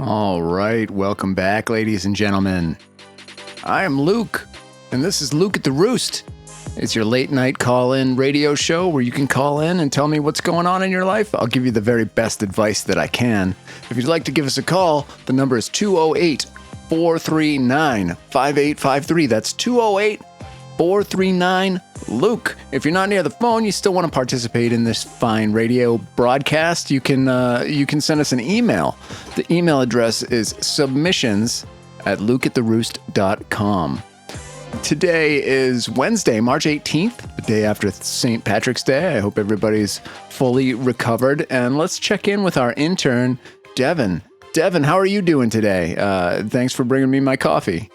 All right, welcome back, ladies and gentlemen. I am Luke, and this is Luke at the Roost. It's your late night call-in radio show where you can call in and tell me what's going on in your life. I'll give you the very best advice that I can. If you'd like to give us a call, the number is 208-439-5853. That's 208-439-LUKE. If you're not near the phone, you still want to participate in this fine radio broadcast, you can send us an email. The email address is submissions@lukeatheroost.com. Today is Wednesday, March 18th, the day after St. Patrick's Day. I hope everybody's fully recovered. And let's check in with our intern, Devin. Devin, how are you doing today? Thanks for bringing me my coffee.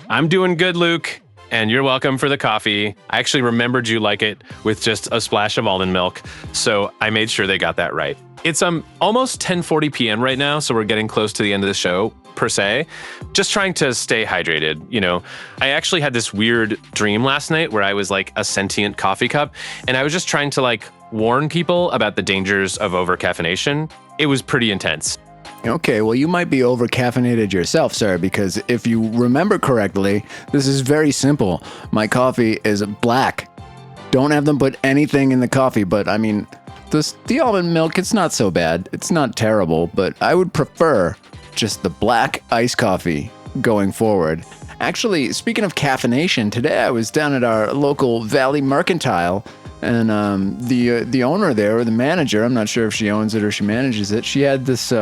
I'm doing good, Luke. And you're welcome for the coffee. I actually remembered you like it with just a splash of almond milk, so I made sure they got that right. It's almost 10:40 p.m. right now, so we're getting close to the end of the show, per se. Just trying to stay hydrated, you know. I actually had this weird dream last night where I was like a sentient coffee cup, and I was just trying to like warn people about the dangers of over-caffeination. It was pretty intense. Okay, well, you might be over-caffeinated yourself, sir, because if you remember correctly, this is very simple. My coffee is black. Don't have them put anything in the coffee, but I mean, the almond milk, it's not so bad. It's not terrible, but I would prefer just the black iced coffee going forward. Actually, speaking of caffeination, today I was down at our local Valley Mercantile, and the owner there, or the manager, I'm not sure if she owns it or she manages it, she had this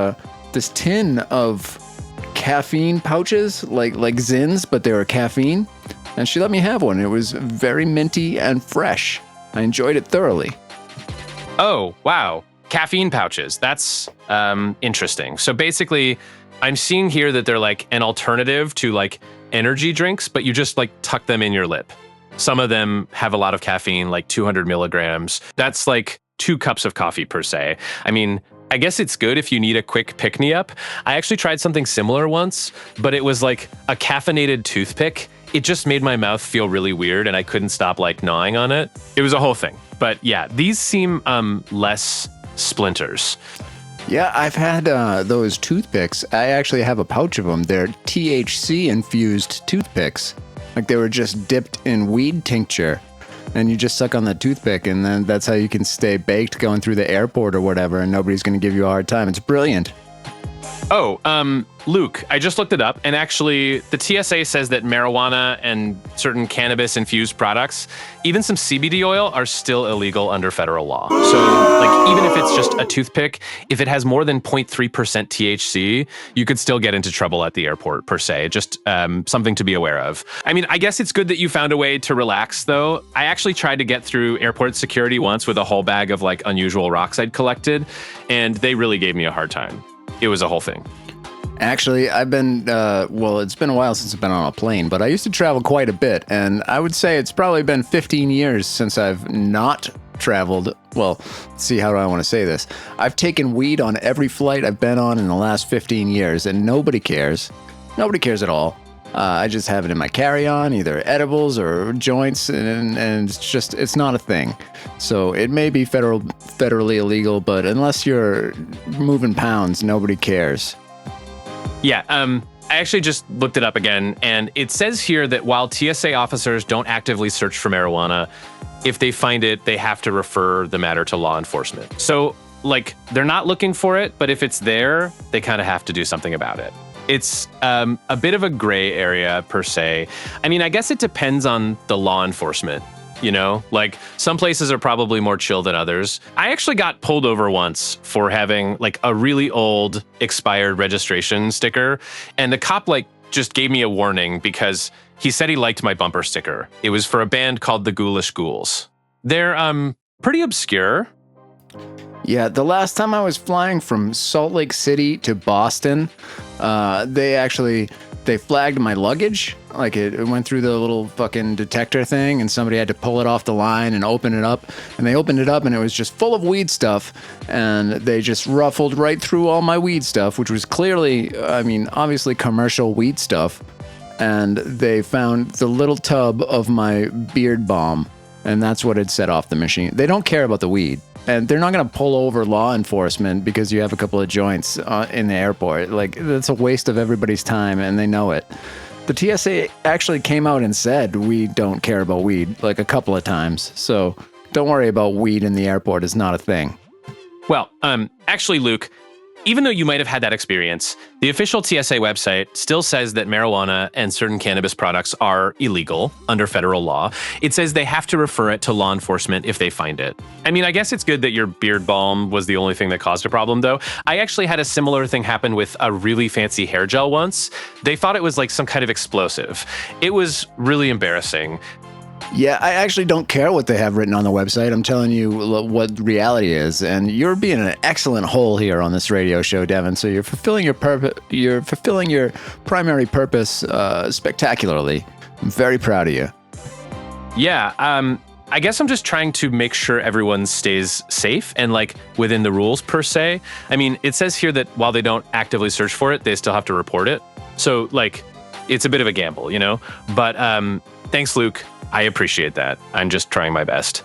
tin of caffeine pouches, like Zins, but they were caffeine, and she let me have one. It was very minty and fresh. I enjoyed it thoroughly. Oh, wow. Caffeine pouches. That's interesting. So basically, I'm seeing here that they're like an alternative to like energy drinks, but you just like tuck them in your lip. Some of them have a lot of caffeine, like 200 milligrams. That's like 2 cups of coffee per se. I mean, I guess it's good if you need a quick pick-me-up. I actually tried something similar once, but it was like a caffeinated toothpick. It just made my mouth feel really weird and I couldn't stop like gnawing on it. It was a whole thing. But yeah, these seem less splinters. Yeah, I've had those toothpicks. I actually have a pouch of them. They're THC-infused toothpicks. Like they were just dipped in weed tincture. And you just suck on the toothpick, and then that's how you can stay baked going through the airport or whatever, and nobody's going to give you a hard time. It's brilliant. Oh, Luke, I just looked it up, and actually the TSA says that marijuana and certain cannabis-infused products, even some CBD oil, are still illegal under federal law. So, like, even if it's just a toothpick, if it has more than 0.3% THC, you could still get into trouble at the airport, per se. Just something to be aware of. I mean, I guess it's good that you found a way to relax, though. I actually tried to get through airport security once with a whole bag of, like, unusual rocks I'd collected, and they really gave me a hard time. It was a whole thing. Actually, I've been, it's been a while since I've been on a plane, but I used to travel quite a bit, and I would say it's probably been 15 years since I've not traveled. Well, let's see, how do I want to say this? I've taken weed on every flight I've been on in the last 15 years, and nobody cares. Nobody cares at all. I just have it in my carry-on, either edibles or joints, and it's not a thing. So it may be federally illegal, but unless you're moving pounds, nobody cares. Yeah, I actually just looked it up again, and it says here that while TSA officers don't actively search for marijuana, if they find it, they have to refer the matter to law enforcement. So, like, they're not looking for it, but if it's there, they kind of have to do something about it. It's a bit of a gray area, per se. I mean, I guess it depends on the law enforcement, you know? Like, some places are probably more chill than others. I actually got pulled over once for having, like, a really old expired registration sticker, and the cop, like, just gave me a warning because he said he liked my bumper sticker. It was for a band called the Ghoulish Ghouls. They're pretty obscure. Yeah, the last time I was flying from Salt Lake City to Boston, they flagged my luggage. Like it went through the little fucking detector thing, and somebody had to pull it off the line and open it up. And they opened it up, and it was just full of weed stuff. And they just ruffled right through all my weed stuff, which was clearly, obviously commercial weed stuff. And they found the little tub of my beard balm, and that's what had set off the machine. They don't care about the weed. And they're not going to pull over law enforcement because you have a couple of joints in the airport. Like, that's a waste of everybody's time, and they know it. The TSA actually came out and said, we don't care about weed, like a couple of times. So don't worry about weed in the airport. It's not a thing. Well, actually, Luke, even though you might have had that experience, the official TSA website still says that marijuana and certain cannabis products are illegal under federal law. It says they have to refer it to law enforcement if they find it. I mean, I guess it's good that your beard balm was the only thing that caused a problem, though. I actually had a similar thing happen with a really fancy hair gel once. They thought it was like some kind of explosive. It was really embarrassing. Yeah, I actually don't care what they have written on the website. I'm telling you what reality is, and you're being an excellent whole here on this radio show, Devin. So you're fulfilling your purpose. You're fulfilling your primary purpose spectacularly. I'm very proud of you. Yeah, I guess I'm just trying to make sure everyone stays safe and like within the rules per se. I mean, it says here that while they don't actively search for it, they still have to report it. So like, it's a bit of a gamble, you know. But thanks, Luke. I appreciate that. I'm just trying my best.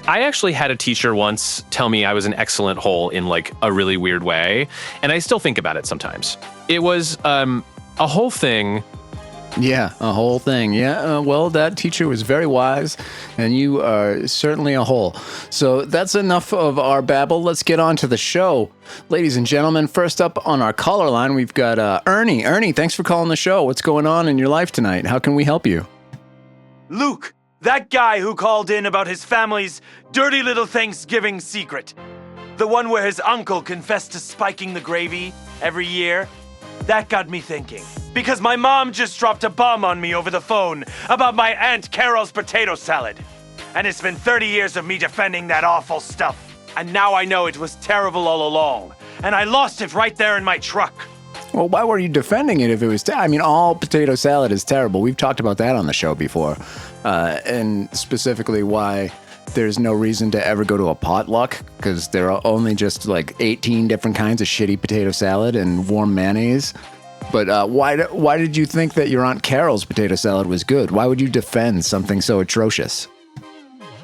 I actually had a teacher once tell me I was an excellent whole in like a really weird way, and I still think about it sometimes. It was a whole thing. Yeah, a whole thing. Yeah, well, that teacher was very wise, and you are certainly a whole. So that's enough of our babble. Let's get on to the show. Ladies and gentlemen, first up on our caller line, we've got Ernie. Ernie, thanks for calling the show. What's going on in your life tonight? How can we help you? Luke, that guy who called in about his family's dirty little Thanksgiving secret. The one where his uncle confessed to spiking the gravy every year. That got me thinking. Because my mom just dropped a bomb on me over the phone about my Aunt Carol's potato salad. And it's been 30 years of me defending that awful stuff. And now I know it was terrible all along. And I lost it right there in my truck. Well, why were you defending it if it was I mean, all potato salad is terrible. We've talked about that on the show before. And specifically why there's no reason to ever go to a potluck, because there are only just like 18 different kinds of shitty potato salad and warm mayonnaise. But why did you think that your Aunt Carol's potato salad was good? Why would you defend something so atrocious?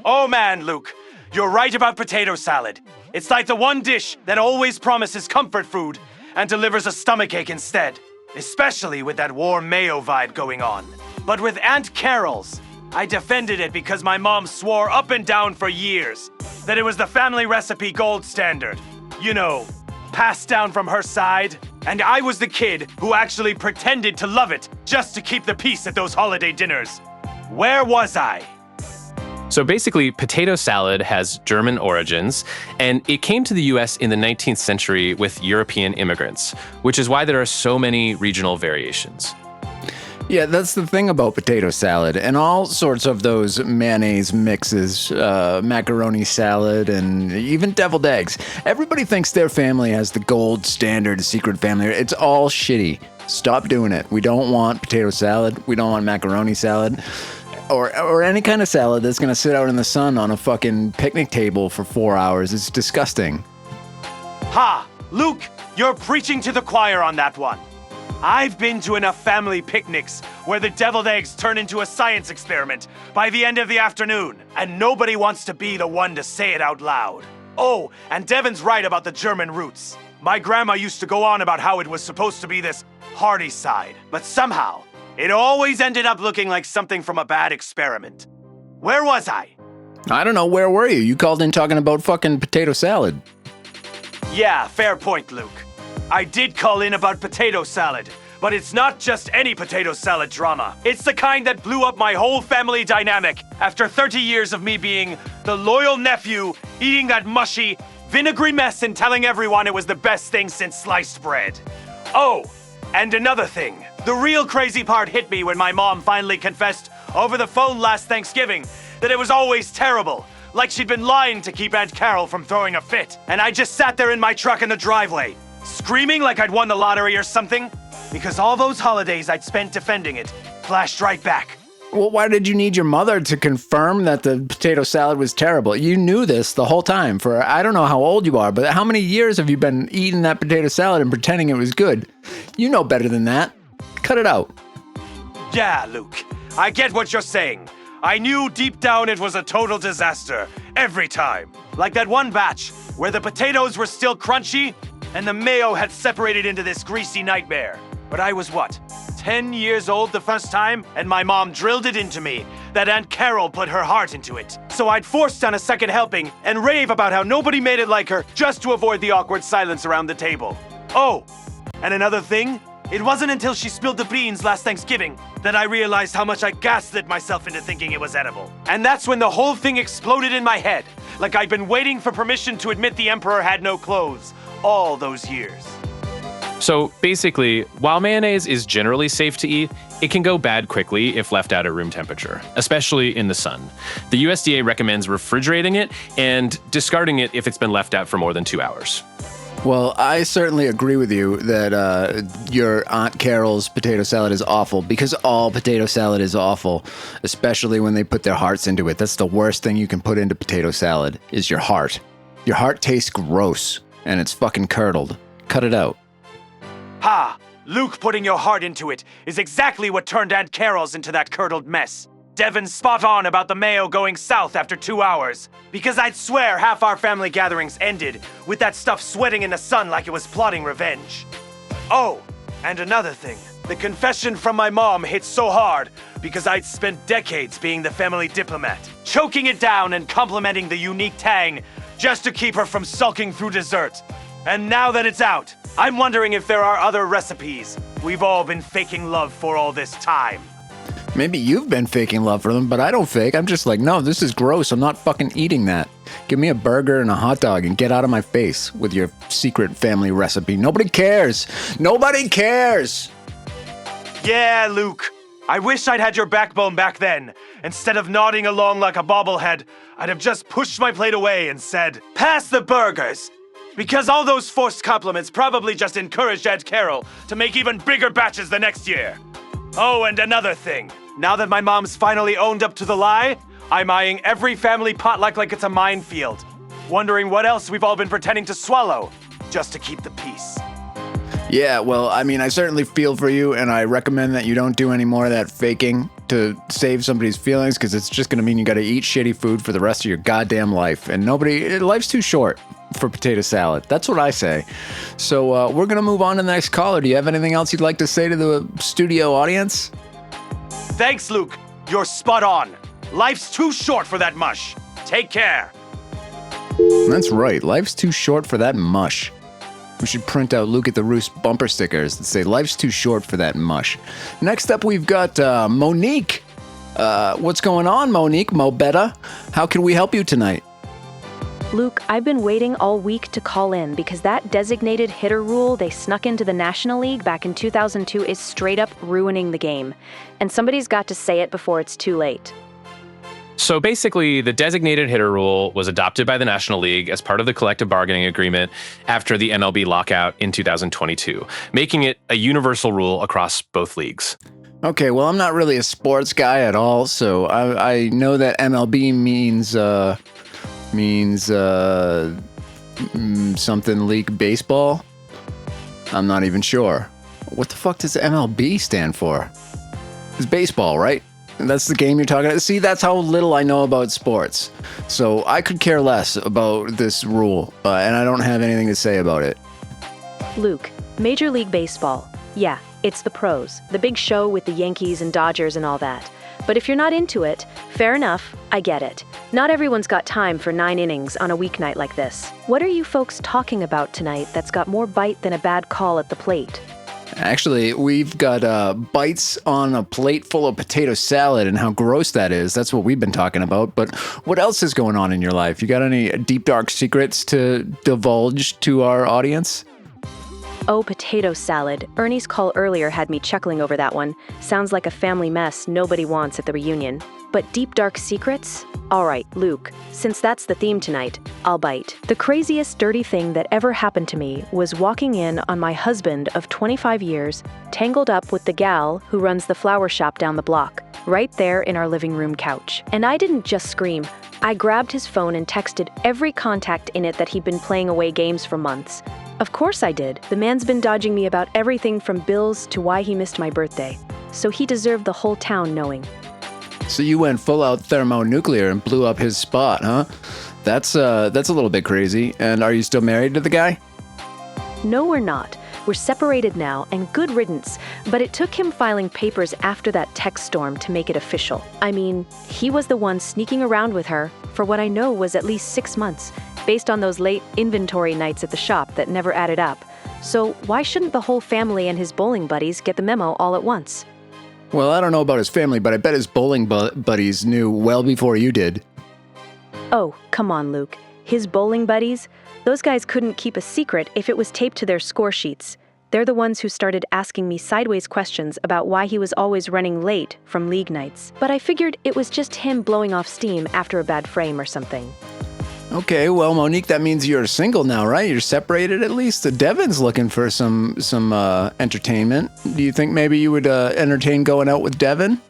Oh man, Luke, you're right about potato salad. It's like the one dish that always promises comfort food and delivers a stomachache instead, especially with that warm mayo vibe going on. But with Aunt Carol's, I defended it because my mom swore up and down for years that it was the family recipe gold standard. You know, passed down from her side, and I was the kid who actually pretended to love it just to keep the peace at those holiday dinners. Where was I? So basically, potato salad has German origins, and it came to the US in the 19th century with European immigrants, which is why there are so many regional variations. Yeah, that's the thing about potato salad and all sorts of those mayonnaise mixes, macaroni salad, and even deviled eggs. Everybody thinks their family has the gold standard secret family. It's all shitty. Stop doing it. We don't want potato salad. We don't want macaroni salad. Or any kind of salad that's going to sit out in the sun on a fucking picnic table for 4 hours. It's disgusting. Ha! Luke, you're preaching to the choir on that one. I've been to enough family picnics where the deviled eggs turn into a science experiment by the end of the afternoon, and nobody wants to be the one to say it out loud. Oh, and Devin's right about the German roots. My grandma used to go on about how it was supposed to be this hearty side, but somehow it always ended up looking like something from a bad experiment. Where was I? I don't know, where were you? You called in talking about fucking potato salad. Yeah, fair point, Luke. I did call in about potato salad, but it's not just any potato salad drama. It's the kind that blew up my whole family dynamic after 30 years of me being the loyal nephew, eating that mushy, vinegary mess and telling everyone it was the best thing since sliced bread. Oh, and another thing. The real crazy part hit me when my mom finally confessed over the phone last Thanksgiving that it was always terrible, like she'd been lying to keep Aunt Carol from throwing a fit. And I just sat there in my truck in the driveway, screaming like I'd won the lottery or something, because all those holidays I'd spent defending it flashed right back. Well, why did you need your mother to confirm that the potato salad was terrible? You knew this the whole time for, I don't know how old you are, but how many years have you been eating that potato salad and pretending it was good? You know better than that. Cut it out. Yeah, Luke, I get what you're saying. I knew deep down it was a total disaster, every time. Like that one batch where the potatoes were still crunchy and the mayo had separated into this greasy nightmare. But I was what, 10 years old the first time? And my mom drilled it into me that Aunt Carol put her heart into it. So I'd force down a second helping and rave about how nobody made it like her just to avoid the awkward silence around the table. Oh, and another thing, it wasn't until she spilled the beans last Thanksgiving that I realized how much I gaslit myself into thinking it was edible. And that's when the whole thing exploded in my head, like I'd been waiting for permission to admit the Emperor had no clothes all those years. So basically, while mayonnaise is generally safe to eat, it can go bad quickly if left out at room temperature, especially in the sun. The USDA recommends refrigerating it and discarding it if it's been left out for more than 2 hours. Well, I certainly agree with you that your Aunt Carol's potato salad is awful, because all potato salad is awful, especially when they put their hearts into it. That's the worst thing you can put into potato salad, is your heart. Your heart tastes gross, and it's fucking curdled. Cut it out. Ha! Luke putting your heart into it is exactly what turned Aunt Carol's into that curdled mess. Devin's spot on about the mayo going south after 2 hours, because I'd swear half our family gatherings ended with that stuff sweating in the sun like it was plotting revenge. Oh, and another thing. The confession from my mom hit so hard because I'd spent decades being the family diplomat, choking it down and complimenting the unique tang just to keep her from sulking through dessert. And now that it's out, I'm wondering if there are other recipes we've all been faking love for all this time. Maybe you've been faking love for them, but I don't fake. I'm just like, no, this is gross. I'm not fucking eating that. Give me a burger and a hot dog and get out of my face with your secret family recipe. Nobody cares. Nobody cares. Yeah, Luke. I wish I'd had your backbone back then. Instead of nodding along like a bobblehead, I'd have just pushed my plate away and said, "Pass the burgers." Because all those forced compliments probably just encouraged Aunt Carol to make even bigger batches the next year. Oh, and another thing. Now that my mom's finally owned up to the lie, I'm eyeing every family potluck like it's a minefield, wondering what else we've all been pretending to swallow just to keep the peace. Yeah, well, I mean, I certainly feel for you, and I recommend that you don't do any more of that faking to save somebody's feelings, because it's just going to mean you got to eat shitty food for the rest of your goddamn life. And life's too short for potato salad. That's what I say. So we're going to move on to the next caller. Do you have anything else you'd like to say to the studio audience? Thanks, Luke. You're spot on. Life's too short for that mush. Take care. That's right. Life's too short for that mush. We should print out Luke at the Roost bumper stickers that say, "Life's too short for that mush." Next up, we've got Monique. What's going on, Monique? Mobetta? How can we help you tonight? Luke, I've been waiting all week to call in because that designated hitter rule they snuck into the National League back in 2002 is straight up ruining the game. And somebody's got to say it before it's too late. So basically, the designated hitter rule was adopted by the National League as part of the collective bargaining agreement after the MLB lockout in 2022, making it a universal rule across both leagues. Okay, well, I'm not really a sports guy at all, so I know that MLB means something league baseball. I'm not even sure. What the fuck does MLB stand for? It's baseball, right? That's the game you're talking about. See, that's how little I know about sports. So I could care less about this rule, and I don't have anything to say about it. Luke, Major League Baseball. Yeah, it's the pros, the big show with the Yankees and Dodgers and all that. But if you're not into it, fair enough, I get it. Not everyone's got time for 9 innings on a weeknight like this. What are you folks talking about tonight that's got more bite than a bad call at the plate? Actually, we've got bites on a plate full of potato salad and how gross that is. That's what we've been talking about. But what else is going on in your life? You got any deep, dark secrets to divulge to our audience? Oh, potato salad. Ernie's call earlier had me chuckling over that one. Sounds like a family mess nobody wants at the reunion. But deep, dark secrets? All right, Luke, since that's the theme tonight, I'll bite. The craziest dirty thing that ever happened to me was walking in on my husband of 25 years, tangled up with the gal who runs the flower shop down the block, right there in our living room couch. And I didn't just scream. I grabbed his phone and texted every contact in it that he'd been playing away games for months. Of course I did. The man's been dodging me about everything from bills to why he missed my birthday. So he deserved the whole town knowing. So you went full out thermonuclear and blew up his spot, huh? That's a little bit crazy. And are you still married to the guy? No, we're not. We're separated now, and good riddance, but it took him filing papers after that text storm to make it official. I mean, he was the one sneaking around with her for what I know was at least 6 months, based on those late inventory nights at the shop that never added up. So why shouldn't the whole family and his bowling buddies get the memo all at once? Well, I don't know about his family, but I bet his bowling buddies knew well before you did. Oh, come on, Luke. His bowling buddies? Those guys couldn't keep a secret if it was taped to their score sheets. They're the ones who started asking me sideways questions about why he was always running late from league nights. But I figured it was just him blowing off steam after a bad frame or something. Okay, well, Monique, that means you're single now, right? You're separated at least. Devin's looking for some entertainment. Do you think maybe you would entertain going out with Devin?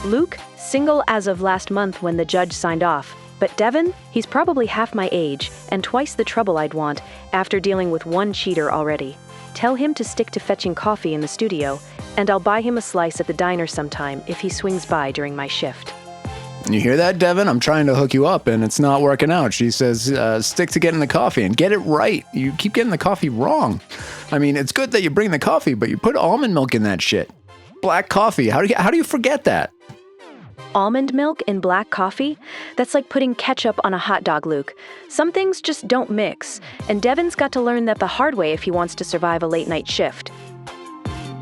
Luke, single as of last month when the judge signed off. But Devin, he's probably half my age and twice the trouble I'd want after dealing with one cheater already. Tell him to stick to fetching coffee in the studio, and I'll buy him a slice at the diner sometime if he swings by during my shift. You hear that, Devin? I'm trying to hook you up, and it's not working out. She says, stick to getting the coffee and get it right. You keep getting the coffee wrong. I mean, it's good that you bring the coffee, but you put almond milk in that shit. Black coffee. How do you forget that? Almond milk in black coffee? That's like putting ketchup on a hot dog, Luke. Some things just don't mix, and Devin's got to learn that the hard way if he wants to survive a late-night shift.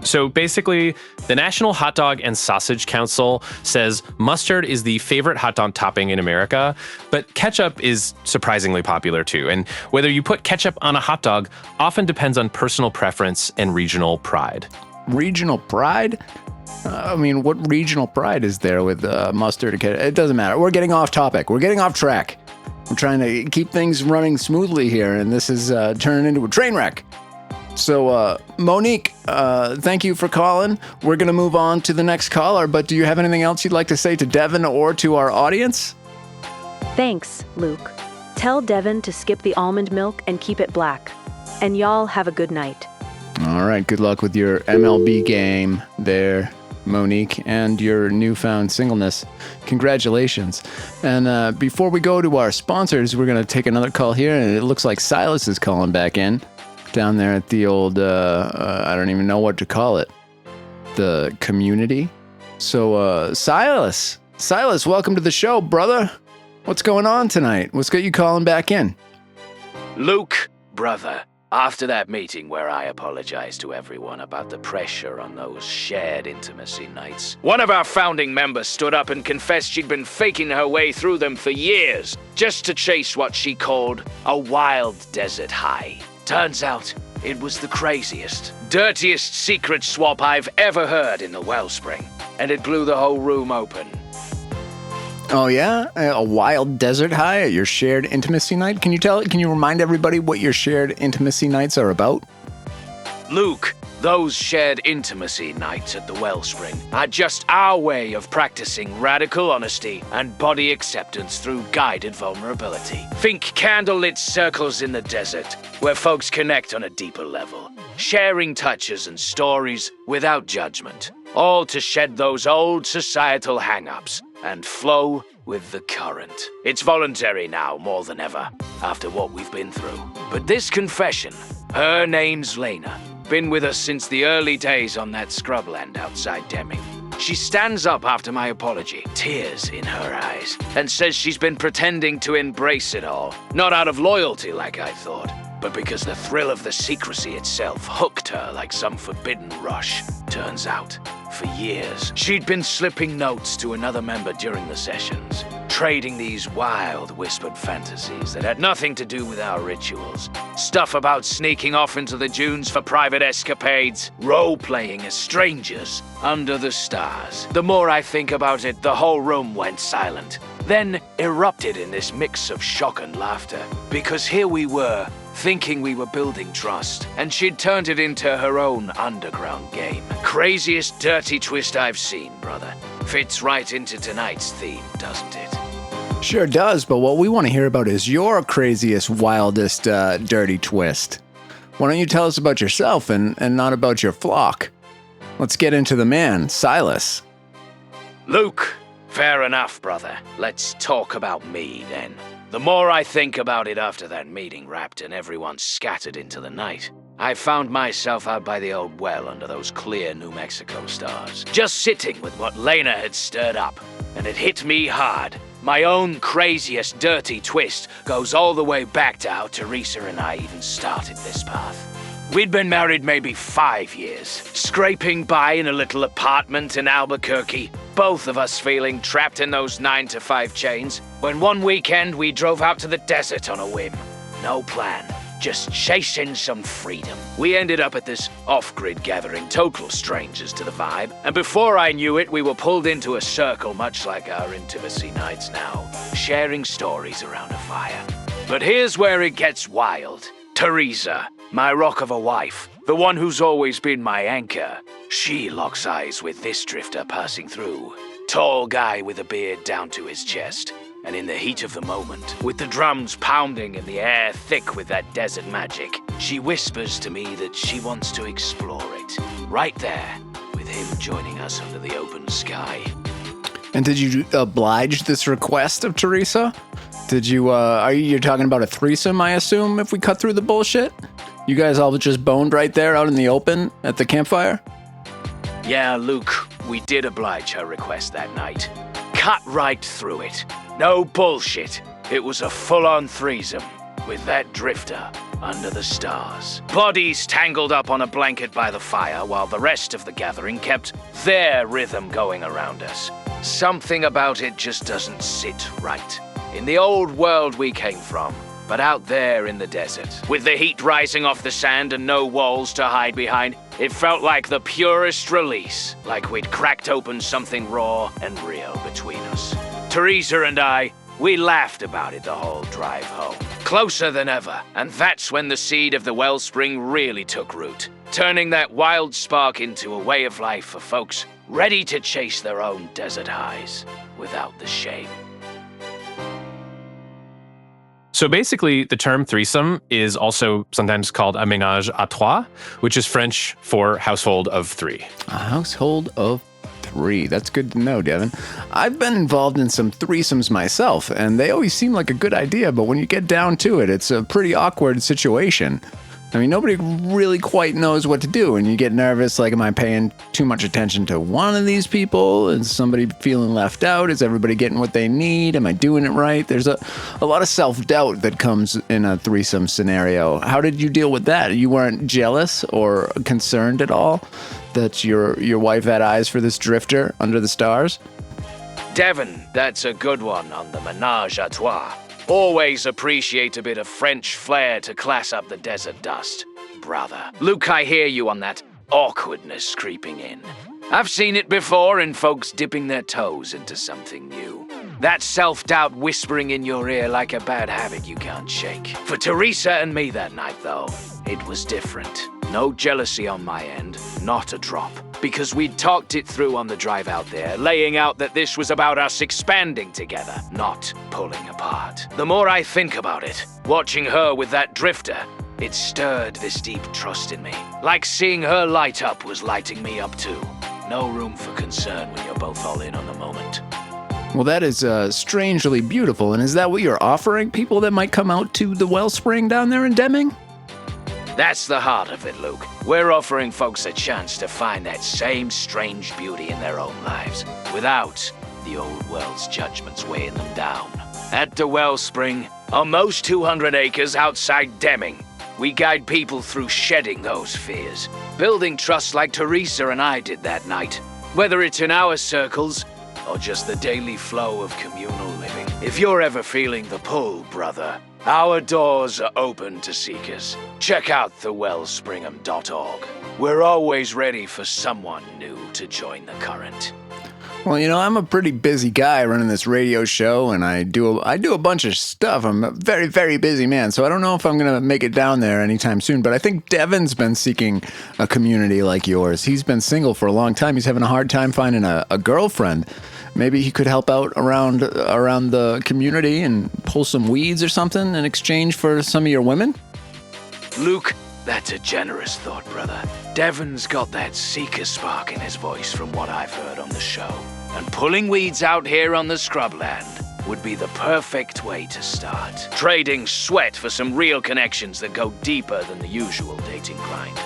So basically, the National Hot Dog and Sausage Council says mustard is the favorite hot dog topping in America, but ketchup is surprisingly popular too. And whether you put ketchup on a hot dog often depends on personal preference and regional pride. Regional pride? I mean, what regional pride is there with mustard? It doesn't matter. We're getting off topic. We're getting off track. I'm trying to keep things running smoothly here, and this is turning into a train wreck. So, Monique, thank you for calling. We're going to move on to the next caller, but do you have anything else you'd like to say to Devin or to our audience? Thanks, Luke. Tell Devin to skip the almond milk and keep it black. And y'all have a good night. All right, good luck with your MLB game there, Monique, and your newfound singleness. Congratulations. And before we go to our sponsors, we're going to take another call here, and it looks like Silas is calling back in down there at the old, I don't even know what to call it, the community. So, Silas, welcome to the show, brother. What's going on tonight? What's got you calling back in? Luke, brother. After that meeting where I apologized to everyone about the pressure on those shared intimacy nights, one of our founding members stood up and confessed she'd been faking her way through them for years, just to chase what she called a wild desert high. Turns out, it was the craziest, dirtiest secret swap I've ever heard in the Wellspring, and it blew the whole room open. Oh yeah? A wild desert high at your shared intimacy night? Can you remind everybody what your shared intimacy nights are about? Luke, those shared intimacy nights at the Wellspring are just our way of practicing radical honesty and body acceptance through guided vulnerability. Think candlelit circles in the desert, where folks connect on a deeper level, sharing touches and stories without judgment, all to shed those old societal hang-ups and flow with the current. It's voluntary now more than ever, after what we've been through. But this confession, her name's Lena, been with us since the early days on that scrubland outside Deming. She stands up after my apology, tears in her eyes, and says she's been pretending to embrace it all, not out of loyalty like I thought, but because the thrill of the secrecy itself hooked her like some forbidden rush. Turns out, for years, she'd been slipping notes to another member during the sessions, trading these wild, whispered fantasies that had nothing to do with our rituals. Stuff about sneaking off into the dunes for private escapades, role-playing as strangers under the stars. The more I think about it, the whole room went silent, then erupted in this mix of shock and laughter, because here we were, thinking we were building trust, and she'd turned it into her own underground game. Craziest dirty twist I've seen, brother. Fits right into tonight's theme, doesn't it? Sure does, but what we want to hear about is your craziest, wildest, dirty twist. Why don't you tell us about yourself and not about your flock? Let's get into the man, Silas. Luke, fair enough, brother. Let's talk about me, then. The more I think about it after that meeting wrapped and everyone scattered into the night, I found myself out by the old well under those clear New Mexico stars, just sitting with what Lena had stirred up, and it hit me hard. My own craziest dirty twist goes all the way back to how Teresa and I even started this path. We'd been married maybe 5 years, scraping by in a little apartment in Albuquerque, both of us feeling trapped in those 9-to-5 chains, when one weekend we drove out to the desert on a whim. No plan, just chasing some freedom. We ended up at this off-grid gathering, total strangers to the vibe, and before I knew it, we were pulled into a circle much like our intimacy nights now, sharing stories around a fire. But here's where it gets wild. Teresa, my rock of a wife, the one who's always been my anchor, she locks eyes with this drifter passing through. Tall guy with a beard down to his chest. And in the heat of the moment, with the drums pounding and the air thick with that desert magic, she whispers to me that she wants to explore it. Right there, with him joining us under the open sky. And did you oblige this request of Teresa? Did you, you're talking about a threesome, I assume, if we cut through the bullshit? You guys all just boned right there out in the open at the campfire? Yeah, Luke, we did oblige her request that night. Cut right through it. No bullshit. It was a full-on threesome with that drifter under the stars. Bodies tangled up on a blanket by the fire while the rest of the gathering kept their rhythm going around us. Something about it just doesn't sit right. In the old world we came from, but out there in the desert, with the heat rising off the sand and no walls to hide behind, it felt like the purest release, like we'd cracked open something raw and real between us. Teresa and I, we laughed about it the whole drive home. Closer than ever, and that's when the seed of the Wellspring really took root, turning that wild spark into a way of life for folks ready to chase their own desert highs without the shame. So basically, the term threesome is also sometimes called un ménage à trois, which is French for household of three. A household of three. That's good to know, Devin. I've been involved in some threesomes myself, and they always seem like a good idea, but when you get down to it, it's a pretty awkward situation. I mean, nobody really quite knows what to do, and you get nervous, like, am I paying too much attention to one of these people? Is somebody feeling left out? Is everybody getting what they need? Am I doing it right? There's a lot of self-doubt that comes in a threesome scenario. How did you deal with that? You weren't jealous or concerned at all that your wife had eyes for this drifter under the stars? Devin, that's a good one on the ménage à trois. Always appreciate a bit of French flair to class up the desert dust, brother. Luke, I hear you on that awkwardness creeping in. I've seen it before in folks dipping their toes into something new. That self-doubt whispering in your ear like a bad habit you can't shake. For Teresa and me that night, though, it was different. No jealousy on my end, not a drop. Because we'd talked it through on the drive out there, laying out that this was about us expanding together, not pulling apart. The more I think about it, watching her with that drifter, it stirred this deep trust in me. Like seeing her light up was lighting me up too. No room for concern when you're both all in on the moment. Well, that is strangely beautiful, and is that what you're offering people that might come out to the Wellspring down there in Deming? That's the heart of it, Luke. We're offering folks a chance to find that same strange beauty in their own lives, without the old world's judgments weighing them down. At the Wellspring, almost 200 acres outside Deming, we guide people through shedding those fears, building trust like Teresa and I did that night, whether it's in our circles or just the daily flow of communal living. If you're ever feeling the pull, brother, our doors are open to seekers. Check out thewellspringham.org. We're always ready for someone new to join the current. Well, you know, I'm a pretty busy guy running this radio show, and I do a bunch of stuff. I'm a very, very busy man, so I don't know if I'm going to make it down there anytime soon, but I think Devin's been seeking a community like yours. He's been single for a long time. He's having a hard time finding a girlfriend. Maybe he could help out around the community and pull some weeds or something in exchange for some of your women? Luke, that's a generous thought, brother. Devin's got that seeker spark in his voice from what I've heard on the show. And pulling weeds out here on the scrubland, would be the perfect way to start. Trading sweat for some real connections that go deeper than the usual dating grind.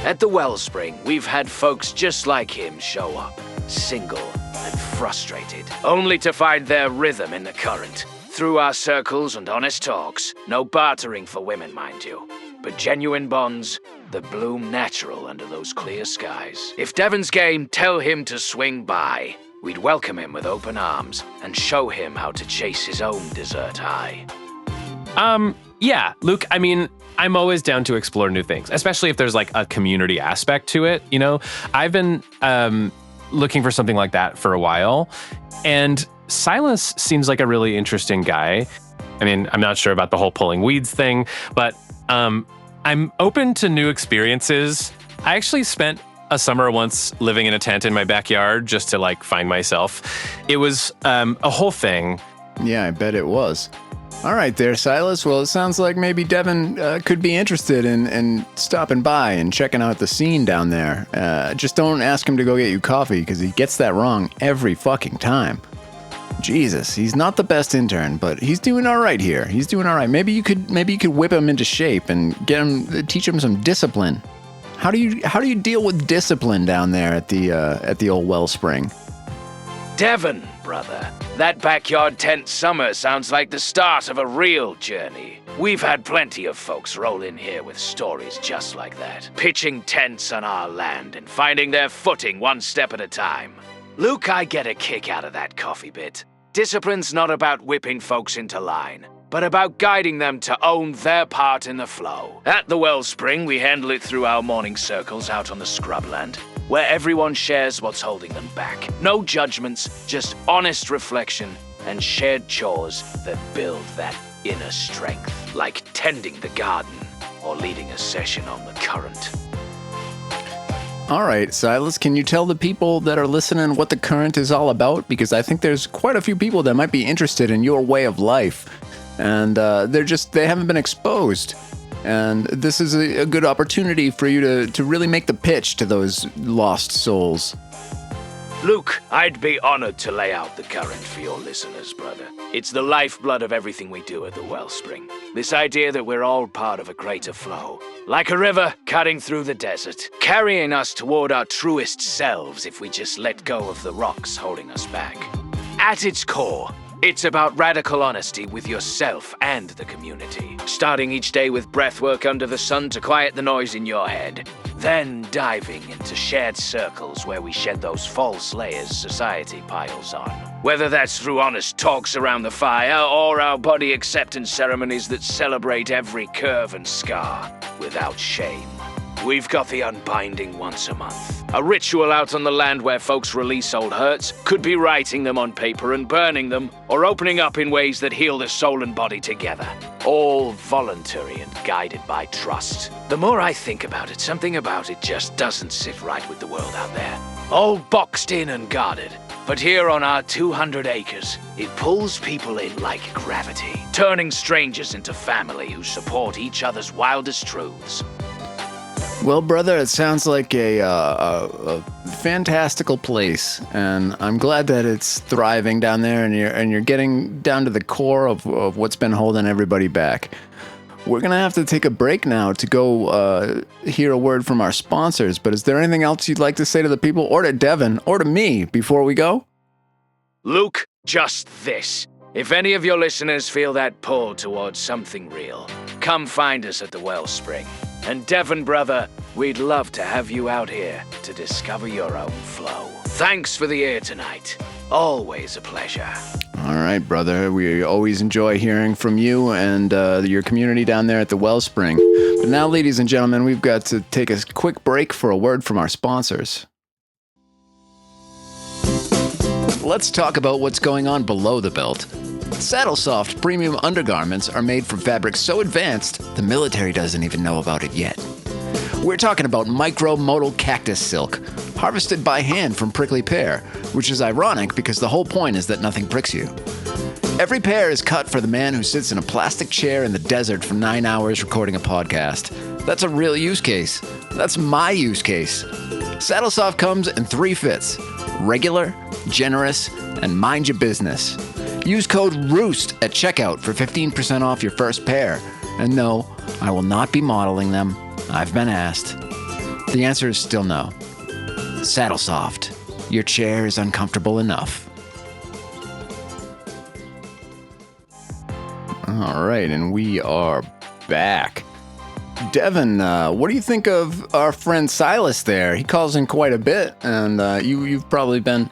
At the Wellspring, we've had folks just like him show up, single and frustrated, only to find their rhythm in the current. Through our circles and honest talks, no bartering for women, mind you, but genuine bonds that bloom natural under those clear skies. If Devon's game, tell him to swing by. We'd welcome him with open arms and show him how to chase his own desert high. Yeah, Luke, I mean, I'm always down to explore new things, especially if there's like a community aspect to it. You know, I've been looking for something like that for a while, and Silas seems like a really interesting guy. I mean, I'm not sure about the whole pulling weeds thing, but I'm open to new experiences. I actually spent a summer once living in a tent in my backyard just to like find myself. It was a whole thing. Yeah, I bet it was. All right there, Silas. Well, it sounds like maybe Devon could be interested in stopping by and checking out the scene down there. Just don't ask him to go get you coffee, because he gets that wrong every fucking time. Jesus, he's not the best intern, but he's doing all right here. He's doing all right. Maybe you could whip him into shape and teach him some discipline. How do you deal with discipline down there at the old Wellspring? Devon, brother. That backyard tent summer sounds like the start of a real journey. We've had plenty of folks roll in here with stories just like that, pitching tents on our land and finding their footing one step at a time. Luke, I get a kick out of that coffee bit. Discipline's not about whipping folks into line, but about guiding them to own their part in the flow. At the Wellspring, we handle it through our morning circles out on the scrubland, where everyone shares what's holding them back. No judgments, just honest reflection and shared chores that build that inner strength, like tending the garden or leading a session on the current. All right, Silas, can you tell the people that are listening what the current is all about? Because I think there's quite a few people that might be interested in your way of life, and they haven't been exposed. And this is a good opportunity for you to really make the pitch to those lost souls. Luke, I'd be honored to lay out the current for your listeners, brother. It's the lifeblood of everything we do at the Wellspring. This idea that we're all part of a greater flow. Like a river cutting through the desert, carrying us toward our truest selves if we just let go of the rocks holding us back. At its core, it's about radical honesty with yourself and the community. Starting each day with breathwork under the sun to quiet the noise in your head. Then diving into shared circles where we shed those false layers society piles on. Whether that's through honest talks around the fire or our body acceptance ceremonies that celebrate every curve and scar without shame. We've got the unbinding once a month. A ritual out on the land where folks release old hurts, could be writing them on paper and burning them, or opening up in ways that heal the soul and body together. All voluntary and guided by trust. The more I think about it, something about it just doesn't sit right with the world out there. All boxed in and guarded. But here on our 200 acres, it pulls people in like gravity, turning strangers into family who support each other's wildest truths. Well, brother, it sounds like a fantastical place, and I'm glad that it's thriving down there, and you're getting down to the core of what's been holding everybody back. We're gonna have to take a break now to go hear a word from our sponsors. But is there anything else you'd like to say to the people, or to Devon, or to me before we go? Luke, just this. If any of your listeners feel that pull towards something real, come find us at the Wellspring. And Devon, brother, we'd love to have you out here to discover your own flow. Thanks for the ear tonight. Always a pleasure. All right, brother. We always enjoy hearing from you and your community down there at the Wellspring. But now, ladies and gentlemen, we've got to take a quick break for a word from our sponsors. Let's talk about what's going on below the belt. SaddleSoft premium undergarments are made from fabrics so advanced, the military doesn't even know about it yet. We're talking about micro-modal cactus silk, harvested by hand from prickly pear, which is ironic because the whole point is that nothing pricks you. Every pear is cut for the man who sits in a plastic chair in the desert for 9 hours recording a podcast. That's a real use case. That's my use case. SaddleSoft comes in 3 fits: regular, generous, and mind your business. Use code ROOST at checkout for 15% off your first pair. And no, I will not be modeling them. I've been asked. The answer is still no. Saddle soft. Your chair is uncomfortable enough. All right, and we are back. Devin, what do you think of our friend Silas there? He calls in quite a bit, and you've probably been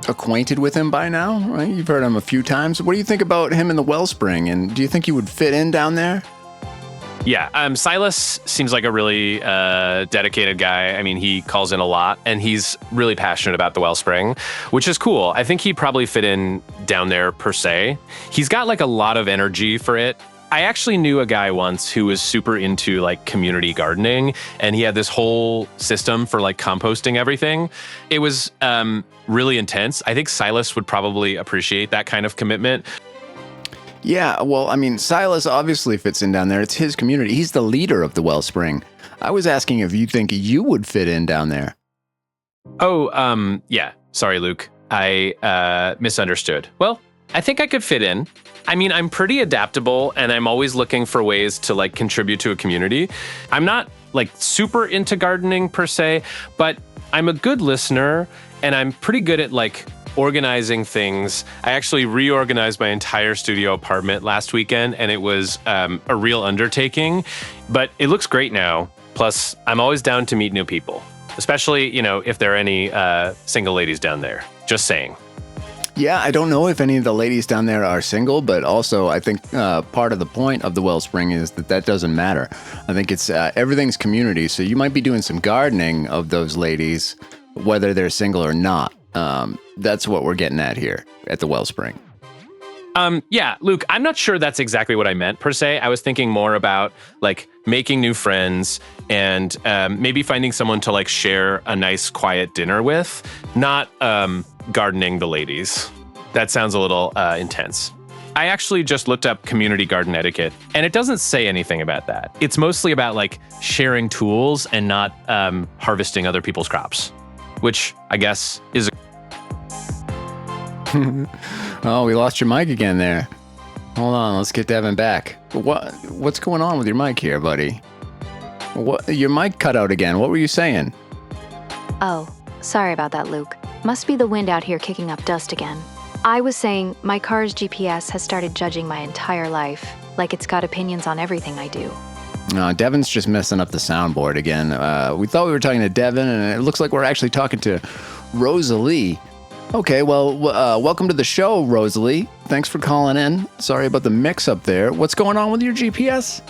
acquainted with him by now, right? You've heard him a few times. What do you think about him in the Wellspring, and do you think he would fit in down there? Yeah, Silas seems like a really dedicated guy. I mean, he calls in a lot, and he's really passionate about the Wellspring, which is cool. I think he'd probably fit in down there per se. He's got like a lot of energy for it. I actually knew a guy once who was super into like community gardening, and he had this whole system for like composting everything. It was really intense. I think Silas would probably appreciate that kind of commitment. Yeah, well, I mean, Silas obviously fits in down there. It's his community. He's the leader of the Wellspring. I was asking if you think you would fit in down there. Oh, yeah. Sorry, Luke. I misunderstood. Well, I think I could fit in. I mean, I'm pretty adaptable, and I'm always looking for ways to like contribute to a community. I'm not like super into gardening per se, but I'm a good listener, and I'm pretty good at like organizing things. I actually reorganized my entire studio apartment last weekend, and it was a real undertaking, but it looks great now. Plus, I'm always down to meet new people, especially, you know, if there are any single ladies down there. Just saying. Yeah, I don't know if any of the ladies down there are single, but also I think part of the point of the Wellspring is that doesn't matter. I think it's everything's community, so you might be doing some gardening of those ladies, whether they're single or not. That's what we're getting at here at the Wellspring. Yeah, Luke, I'm not sure that's exactly what I meant per se. I was thinking more about like making new friends and maybe finding someone to like share a nice quiet dinner with, not gardening the ladies. That sounds a little intense. I actually just looked up community garden etiquette, and it doesn't say anything about that. It's mostly about like sharing tools and not harvesting other people's crops, which I guess is Oh, we lost your mic again there. Hold on, let's get Devin back. What's going on with your mic here, buddy? Your mic cut out again. What were you saying? Oh, sorry about that, Luke. Must be the wind out here kicking up dust again. I was saying my car's GPS has started judging my entire life, like it's got opinions on everything I do. Devin's just messing up the soundboard again. We thought we were talking to Devin, and it looks like we're actually talking to Rosalie. Okay, well, welcome to the show, Rosalie. Thanks for calling in. Sorry about the mix-up there. What's going on with your GPS?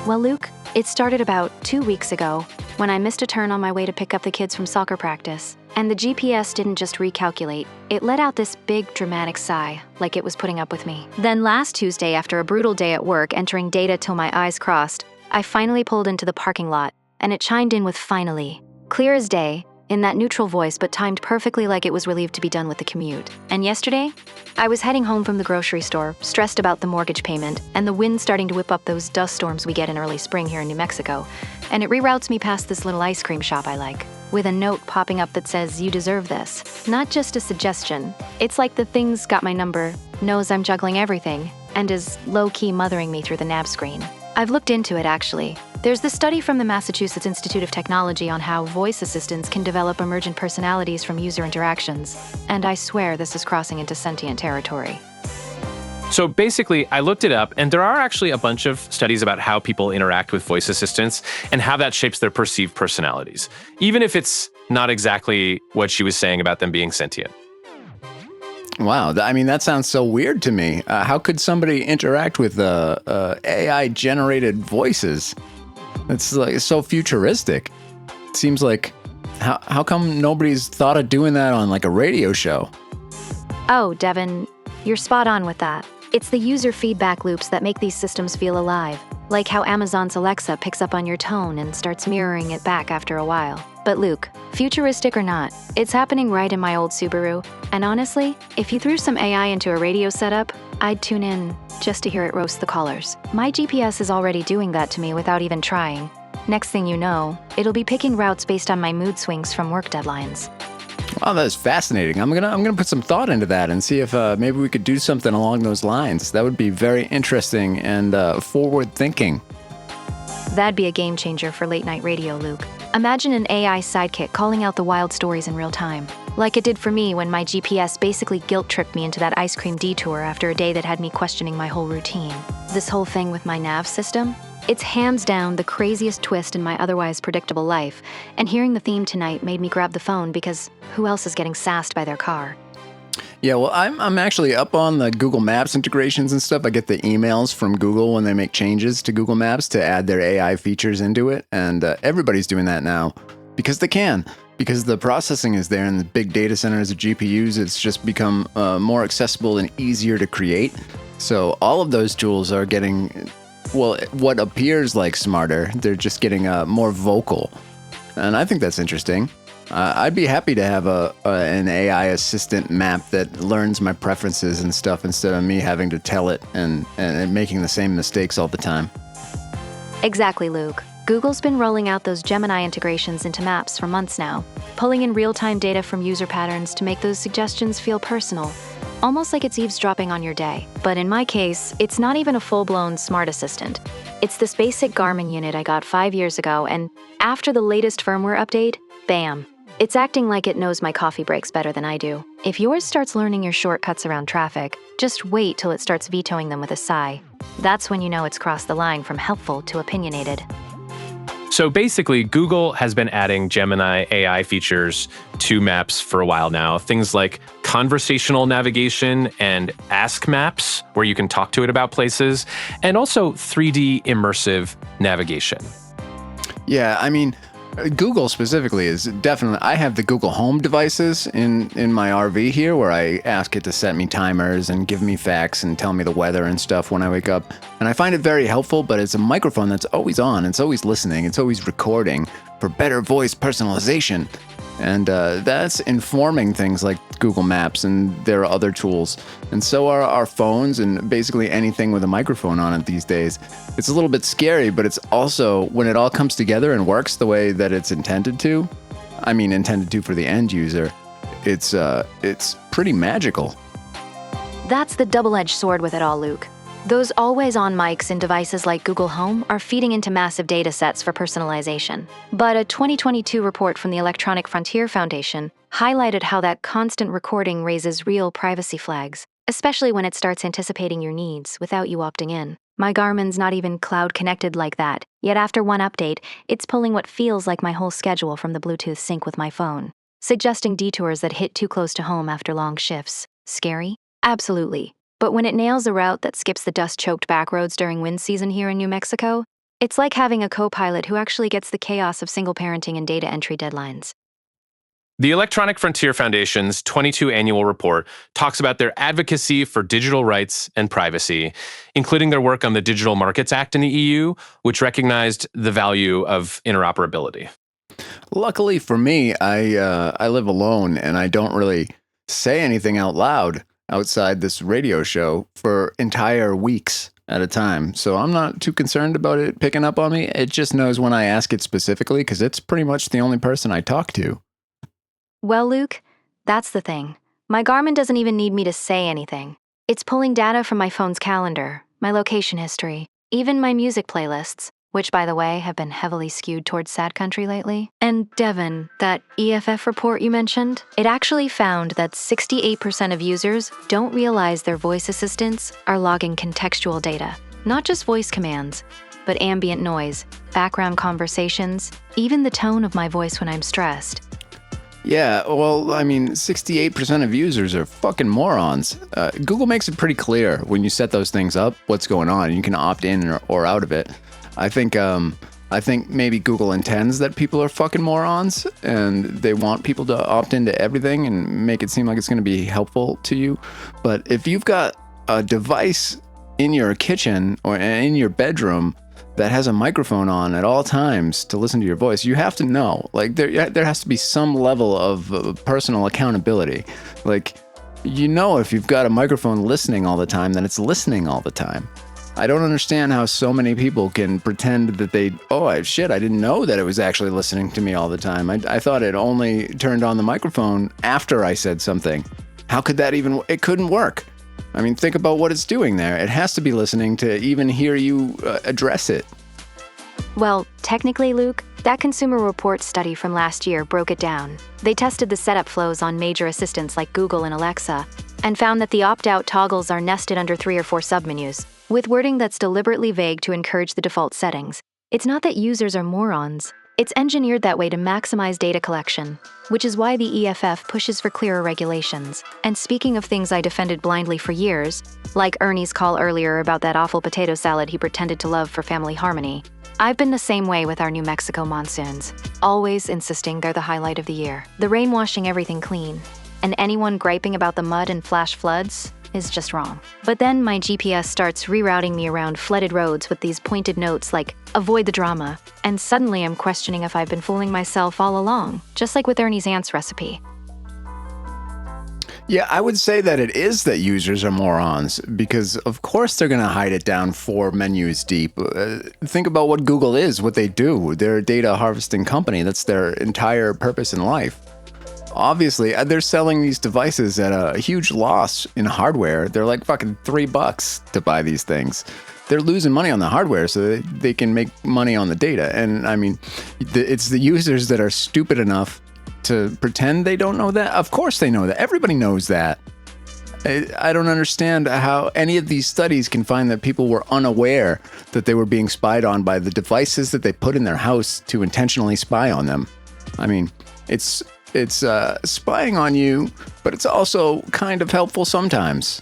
Well, Luke, it started about 2 weeks ago when I missed a turn on my way to pick up the kids from soccer practice. And the GPS didn't just recalculate. It let out this big, dramatic sigh, like it was putting up with me. Then last Tuesday, after a brutal day at work, entering data till my eyes crossed, I finally pulled into the parking lot, and it chimed in with finally. Clear as day, in that neutral voice, but timed perfectly like it was relieved to be done with the commute. And yesterday, I was heading home from the grocery store, stressed about the mortgage payment, and the wind starting to whip up those dust storms we get in early spring here in New Mexico, and it reroutes me past this little ice cream shop I like, with a note popping up that says, "You deserve this." Not just a suggestion. It's like the thing's got my number, knows I'm juggling everything, and is low-key mothering me through the nav screen. I've looked into it, actually. There's this study from the Massachusetts Institute of Technology on how voice assistants can develop emergent personalities from user interactions, and I swear this is crossing into sentient territory. So basically, I looked it up, and there are actually a bunch of studies about how people interact with voice assistants and how that shapes their perceived personalities, even if it's not exactly what she was saying about them being sentient. Wow, I mean, that sounds so weird to me. How could somebody interact with AI-generated voices? It's like so futuristic. It seems like, how come nobody's thought of doing that on like a radio show? Oh, Devin, you're spot on with that. It's the user feedback loops that make these systems feel alive, like how Amazon's Alexa picks up on your tone and starts mirroring it back after a while. But Luke, futuristic or not, it's happening right in my old Subaru. And honestly, if you threw some AI into a radio setup, I'd tune in just to hear it roast the callers. My GPS is already doing that to me without even trying. Next thing you know, it'll be picking routes based on my mood swings from work deadlines. Oh, that's fascinating. I'm gonna put some thought into that and see if maybe we could do something along those lines. That would be very interesting and forward thinking. That'd be a game changer for late night radio, Luke. Imagine an AI sidekick calling out the wild stories in real time, like it did for me when my GPS basically guilt-tripped me into that ice cream detour after a day that had me questioning my whole routine. This whole thing with my nav system? It's hands down the craziest twist in my otherwise predictable life, and hearing the theme tonight made me grab the phone because who else is getting sassed by their car? Yeah, well, I'm actually up on the Google Maps integrations and stuff. I get the emails from Google when they make changes to Google Maps to add their AI features into it, and everybody's doing that now because they can. Because the processing is there in the big data centers of GPUs, it's just become more accessible and easier to create. So all of those tools are getting, well, what appears like smarter. They're just getting more vocal, and I think that's interesting. I'd be happy to have an AI assistant map that learns my preferences and stuff instead of me having to tell it and making the same mistakes all the time. Exactly, Luke. Google's been rolling out those Gemini integrations into maps for months now, pulling in real-time data from user patterns to make those suggestions feel personal, almost like it's eavesdropping on your day. But in my case, it's not even a full-blown smart assistant. It's this basic Garmin unit I got 5 years ago, and after the latest firmware update, bam. It's acting like it knows my coffee breaks better than I do. If yours starts learning your shortcuts around traffic, just wait till it starts vetoing them with a sigh. That's when you know it's crossed the line from helpful to opinionated. So basically, Google has been adding Gemini AI features to maps for a while now. Things like conversational navigation and Ask Maps, where you can talk to it about places, and also 3D immersive navigation. Yeah, I mean, Google specifically is definitely, I have the Google Home devices in my RV here where I ask it to set me timers and give me facts and tell me the weather and stuff when I wake up. And I find it very helpful, but it's a microphone that's always on. It's always listening. It's always recording for better voice personalization. And that's informing things like Google Maps and their other tools. And so are our phones and basically anything with a microphone on it these days. It's a little bit scary, but it's also, when it all comes together and works the way that it's intended to, I mean intended to for the end user, it's pretty magical. That's the double-edged sword with it all, Luke. Those always-on mics in devices like Google Home are feeding into massive data sets for personalization. But a 2022 report from the Electronic Frontier Foundation highlighted how that constant recording raises real privacy flags, especially when it starts anticipating your needs without you opting in. My Garmin's not even cloud-connected like that, yet after one update, it's pulling what feels like my whole schedule from the Bluetooth sync with my phone, suggesting detours that hit too close to home after long shifts. Scary? Absolutely. But when it nails a route that skips the dust-choked backroads during wind season here in New Mexico, it's like having a co-pilot who actually gets the chaos of single parenting and data entry deadlines. The Electronic Frontier Foundation's 22 annual report talks about their advocacy for digital rights and privacy, including their work on the Digital Markets Act in the EU, which recognized the value of interoperability. Luckily for me, I live alone and I don't really say anything out loud outside this radio show for entire weeks at a time. So I'm not too concerned about it picking up on me. It just knows when I ask it specifically because it's pretty much the only person I talk to. Well, Luke, that's the thing. My Garmin doesn't even need me to say anything. It's pulling data from my phone's calendar, my location history, even my music playlists, which, by the way, have been heavily skewed towards sad country lately. And Devin, that EFF report you mentioned, it actually found that 68% of users don't realize their voice assistants are logging contextual data, not just voice commands, but ambient noise, background conversations, even the tone of my voice when I'm stressed. Yeah, well, I mean, 68% of users are fucking morons. Google makes it pretty clear when you set those things up, what's going on. You can opt in or out of it. I think maybe Google intends that people are fucking morons and they want people to opt into everything and make it seem like it's going to be helpful to you. But if you've got a device in your kitchen or in your bedroom that has a microphone on at all times to listen to your voice, you have to know, like there has to be some level of personal accountability. Like, you know, if you've got a microphone listening all the time, then it's listening all the time. I don't understand how so many people can pretend that I didn't know that it was actually listening to me all the time. I thought it only turned on the microphone after I said something. How could that it couldn't work. I mean, think about what it's doing there. It has to be listening to even hear you address it. Well, technically, Luke, that Consumer Reports study from last year broke it down. They tested the setup flows on major assistants like Google and Alexa, and found that the opt-out toggles are nested under 3 or 4 submenus, with wording that's deliberately vague to encourage the default settings. It's not that users are morons. It's engineered that way to maximize data collection, which is why the EFF pushes for clearer regulations. And speaking of things I defended blindly for years, like Ernie's call earlier about that awful potato salad he pretended to love for family harmony, I've been the same way with our New Mexico monsoons, always insisting they're the highlight of the year. The rain washing everything clean, and anyone griping about the mud and flash floods is just wrong. But then my GPS starts rerouting me around flooded roads with these pointed notes like, avoid the drama, and suddenly I'm questioning if I've been fooling myself all along, just like with Ernie's aunt's recipe. Yeah, I would say that it is that users are morons, because of course they're going to hide it down 4 menus deep. Think about what Google is, what they do. They're a data harvesting company. That's their entire purpose in life. Obviously, they're selling these devices at a huge loss in hardware. They're like fucking $3 to buy these things. They're losing money on the hardware so they can make money on the data. And I mean, it's the users that are stupid enough to pretend they don't know that. Of course they know that. Everybody knows that. I don't understand how any of these studies can find that people were unaware that they were being spied on by the devices that they put in their house to intentionally spy on them. I mean, it's spying on you, but it's also kind of helpful sometimes.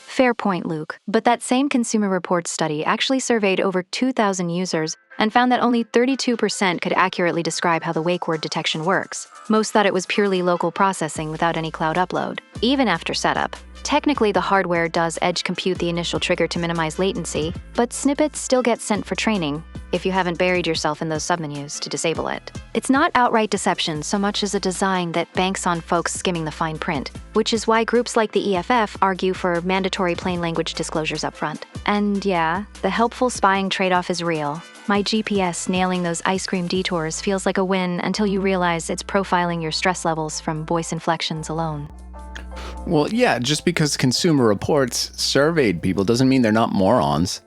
Fair point, Luke. But that same Consumer Reports study actually surveyed over 2,000 users and found that only 32% could accurately describe how the wake word detection works. Most thought it was purely local processing without any cloud upload, even after setup. Technically, the hardware does edge compute the initial trigger to minimize latency, but snippets still get sent for training if you haven't buried yourself in those submenus to disable it. It's not outright deception so much as a design that banks on folks skimming the fine print, which is why groups like the EFF argue for mandatory plain language disclosures up front. And yeah, the helpful spying trade-off is real. My GPS nailing those ice cream detours feels like a win until you realize it's profiling your stress levels from voice inflections alone. Well, yeah, just because Consumer Reports surveyed people doesn't mean they're not morons.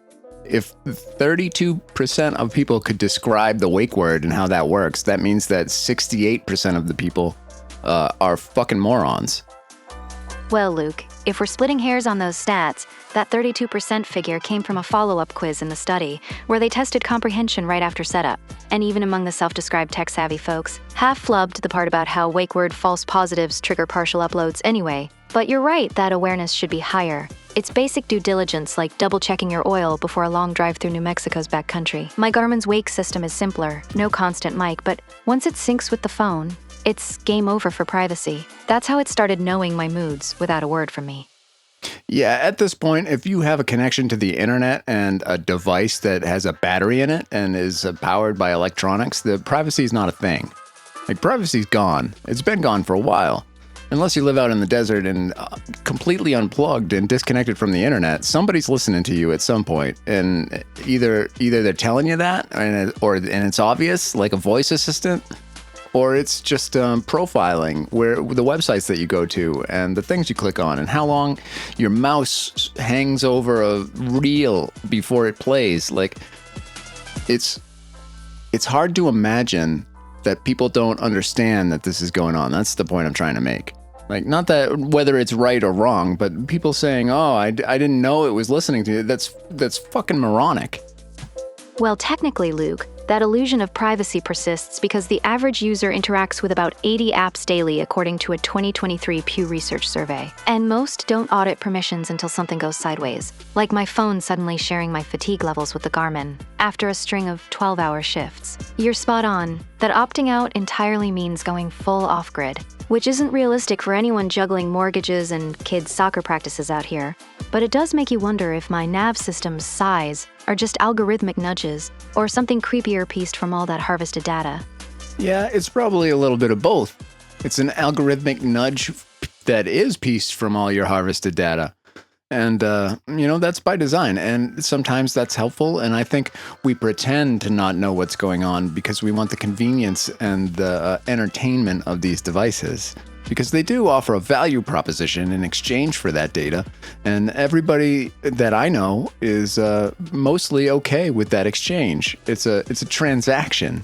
If 32% of people could describe the wake word and how that works, that means that 68% of the people are fucking morons. Well, Luke, if we're splitting hairs on those stats, that 32% figure came from a follow-up quiz in the study, where they tested comprehension right after setup. And even among the self-described tech-savvy folks, half flubbed the part about how wake word false positives trigger partial uploads anyway. But you're right, that awareness should be higher. It's basic due diligence, like double-checking your oil before a long drive through New Mexico's backcountry. My Garmin's wake system is simpler, no constant mic, but once it syncs with the phone, it's game over for privacy. That's how it started knowing my moods without a word from me. Yeah, at this point, if you have a connection to the internet and a device that has a battery in it and is powered by electronics, the privacy is not a thing. Like, privacy's gone. It's been gone for a while. Unless you live out in the desert and completely unplugged and disconnected from the internet, somebody's listening to you at some point. And either they're telling you that, and it's obvious, like a voice assistant, or it's just profiling where the websites that you go to and the things you click on and how long your mouse hangs over a reel before it plays. Like, it's hard to imagine that people don't understand that this is going on. That's the point I'm trying to make. Like, not that whether it's right or wrong, but people saying, "Oh, I didn't know it was listening to you." That's fucking moronic. Well, technically, Luke, that illusion of privacy persists because the average user interacts with about 80 apps daily, according to a 2023 Pew Research survey. And most don't audit permissions until something goes sideways, like my phone suddenly sharing my fatigue levels with the Garmin after a string of 12-hour shifts. You're spot on that opting out entirely means going full off-grid, which isn't realistic for anyone juggling mortgages and kids' soccer practices out here. But it does make you wonder if my nav system's sighs are just algorithmic nudges or something creepier pieced from all that harvested data. Yeah, it's probably a little bit of both. It's an algorithmic nudge that is pieced from all your harvested data. And, that's by design. And sometimes that's helpful. And I think we pretend to not know what's going on because we want the convenience and the entertainment of these devices. Because they do offer a value proposition in exchange for that data. And everybody that I know is mostly okay with that exchange. It's a transaction.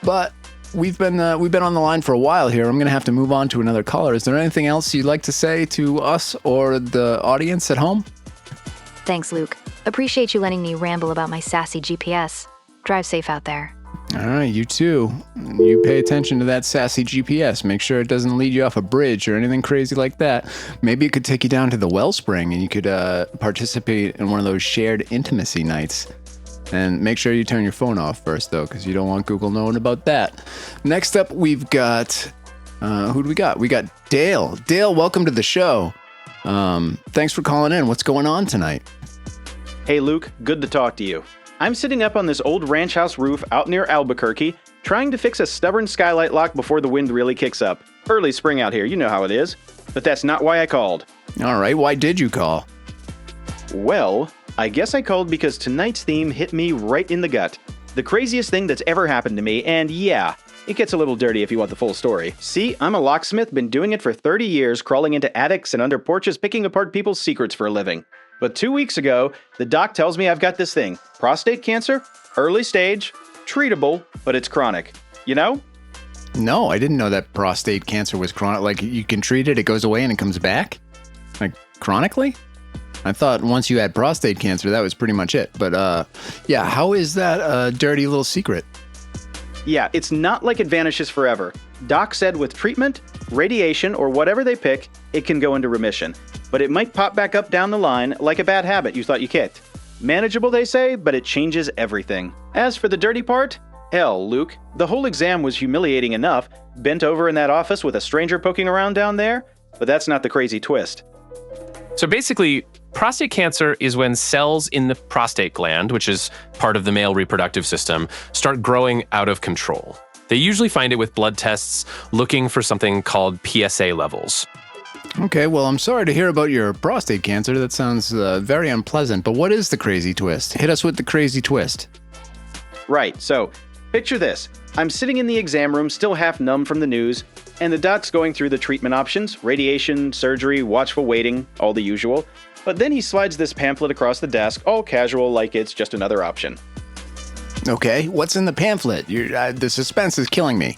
But we've been on the line for a while here. I'm going to have to move on to another caller. Is there anything else you'd like to say to us or the audience at home? Thanks, Luke. Appreciate you letting me ramble about my sassy GPS. Drive safe out there. All right, you too. You pay attention to that sassy GPS. Make sure it doesn't lead you off a bridge or anything crazy like that. Maybe it could take you down to the Wellspring and you could participate in one of those shared intimacy nights. And make sure you turn your phone off first, though, because you don't want Google knowing about that. Next up, we've got... who do we got? We got Dale. Dale, welcome to the show. Thanks for calling in. What's going on tonight? Hey, Luke. Good to talk to you. I'm sitting up on this old ranch house roof out near Albuquerque, trying to fix a stubborn skylight lock before the wind really kicks up. Early spring out here, you know how it is. But that's not why I called. All right, why did you call? Well, I guess I called because tonight's theme hit me right in the gut. The craziest thing that's ever happened to me, and yeah, it gets a little dirty if you want the full story. See, I'm a locksmith, been doing it for 30 years, crawling into attics and under porches, picking apart people's secrets for a living. But 2 weeks ago, the doc tells me I've got this thing. Prostate cancer, early stage, treatable, but it's chronic. You know? No, I didn't know that prostate cancer was chronic. Like, you can treat it, it goes away, and it comes back? Like, chronically? I thought once you had prostate cancer, that was pretty much it. But, yeah, how is that a dirty little secret? Yeah, it's not like it vanishes forever. Doc said with treatment, radiation, or whatever they pick, it can go into remission. But it might pop back up down the line like a bad habit you thought you kicked. Manageable, they say, but it changes everything. As for the dirty part, hell, Luke, the whole exam was humiliating enough, bent over in that office with a stranger poking around down there, but that's not the crazy twist. So basically, prostate cancer is when cells in the prostate gland, which is part of the male reproductive system, start growing out of control. They usually find it with blood tests looking for something called PSA levels. Okay, well, I'm sorry to hear about your prostate cancer. That sounds very unpleasant, but what is the crazy twist? Hit us with the crazy twist. Right, so picture this. I'm sitting in the exam room, still half numb from the news, and the doc's going through the treatment options, radiation, surgery, watchful waiting, all the usual. But then he slides this pamphlet across the desk, all casual, like it's just another option. Okay, what's in the pamphlet? The suspense is killing me.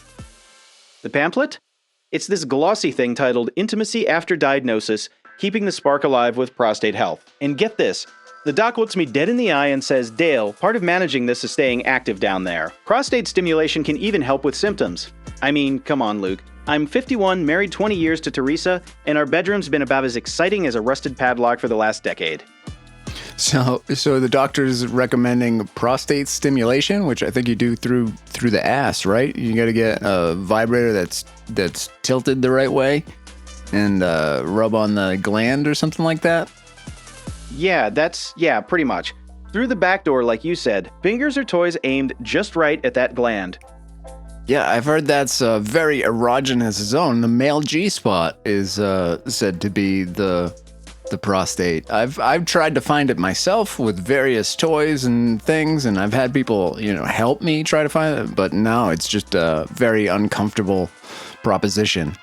The pamphlet? It's this glossy thing titled Intimacy After Diagnosis, Keeping the Spark Alive with Prostate Health. And get this, the doc looks me dead in the eye and says, Dale, part of managing this is staying active down there. Prostate stimulation can even help with symptoms. I mean, come on, Luke. I'm 51, married 20 years to Teresa, and our bedroom's been about as exciting as a rusted padlock for the last decade. So the doctor's recommending prostate stimulation, which I think you do through the ass, right? You got to get a vibrator that's tilted the right way and rub on the gland or something like that. Yeah, pretty much. Through the back door, like you said, fingers or toys aimed just right at that gland. Yeah, I've heard that's a very erogenous zone. The male G-spot is said to be the prostate. I've tried to find it myself with various toys and things, and I've had people, help me try to find it, but no, it's just a very uncomfortable proposition.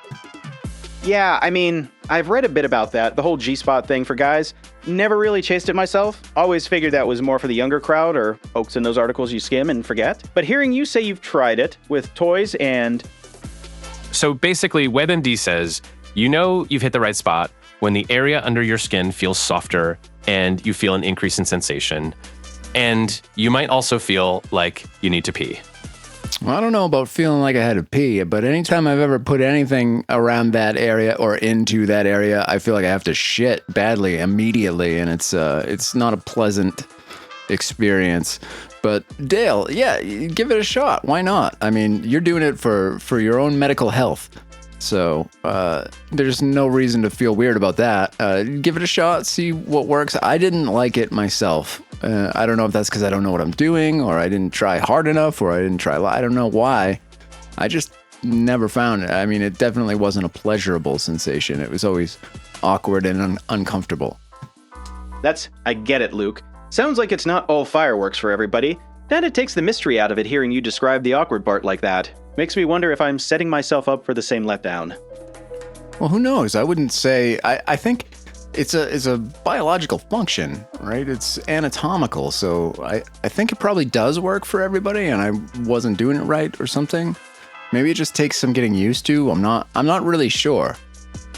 Yeah, I mean, I've read a bit about that, the whole G-spot thing for guys. Never really chased it myself. Always figured that was more for the younger crowd or folks in those articles you skim and forget. But hearing you say you've tried it with toys and... So basically, WebMD says, you've hit the right spot when the area under your skin feels softer and you feel an increase in sensation. And you might also feel like you need to pee. Well, I don't know about feeling like I had to pee, but anytime I've ever put anything around that area or into that area, I feel like I have to shit badly immediately, and it's not a pleasant experience. But Dale, yeah, give it a shot. Why not? I mean, you're doing it for your own medical health. So there's no reason to feel weird about that. Give it a shot, see what works. I didn't like it myself. I don't know if that's because I don't know what I'm doing, or I didn't try hard enough, or I didn't try. I don't know why. I just never found it. I mean, it definitely wasn't a pleasurable sensation. It was always awkward and uncomfortable. I get it, Luke. Sounds like it's not all fireworks for everybody. Kinda takes the mystery out of it hearing you describe the awkward part like that. Makes me wonder if I'm setting myself up for the same letdown. Well, who knows? I wouldn't say. I think it's a biological function, right? It's anatomical, so I think it probably does work for everybody, and I wasn't doing it right or something. Maybe it just takes some getting used to. I'm not really sure.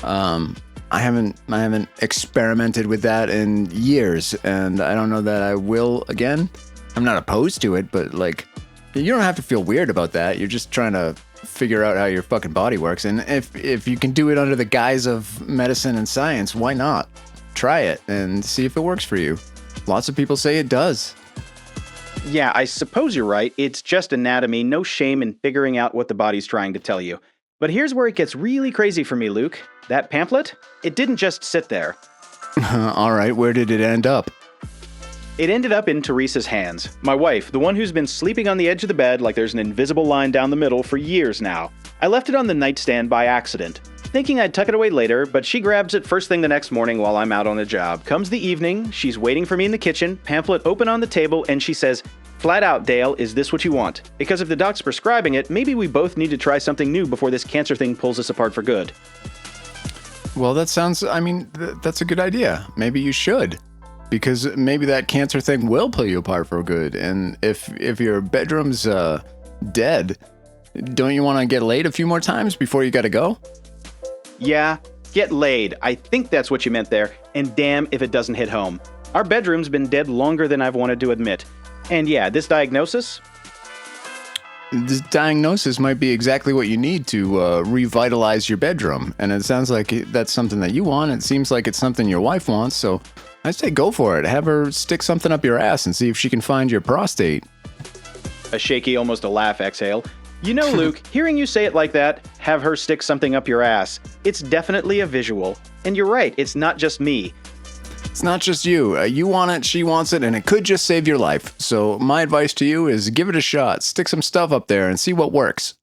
I haven't experimented with that in years, and I don't know that I will again. I'm not opposed to it, but like, you don't have to feel weird about that. You're just trying to figure out how your fucking body works, and if you can do it under the guise of medicine and science, why not? Try it and see if it works for you. Lots of people say it does. Yeah, I suppose you're right. It's just anatomy, no shame in figuring out what the body's trying to tell you. But here's where it gets really crazy for me, Luke. That pamphlet? It didn't just sit there. All right, where did it end up? It ended up in Teresa's hands. My wife, the one who's been sleeping on the edge of the bed like there's an invisible line down the middle for years now. I left it on the nightstand by accident, thinking I'd tuck it away later, but she grabs it first thing the next morning while I'm out on a job. Comes the evening, she's waiting for me in the kitchen, pamphlet open on the table, and she says, "Flat out, Dale, is this what you want? Because if the doc's prescribing it, maybe we both need to try something new before this cancer thing pulls us apart for good." Well, that sounds, that's a good idea. Maybe you should. Because maybe that cancer thing will pull you apart for good. And if your bedroom's dead, don't you want to get laid a few more times before you gotta go? Yeah, get laid. I think that's what you meant there. And damn if it doesn't hit home. Our bedroom's been dead longer than I've wanted to admit. And yeah, this diagnosis? This diagnosis might be exactly what you need to revitalize your bedroom. And it sounds like that's something that you want. It seems like it's something your wife wants, so I'd say go for it. Have her stick something up your ass and see if she can find your prostate. A shaky, almost a laugh exhale. You know, Luke, hearing you say it like that, have her stick something up your ass, it's definitely a visual. And you're right, it's not just me. It's not just you. You want it, she wants it, and it could just save your life. So my advice to you is give it a shot. Stick some stuff up there and see what works.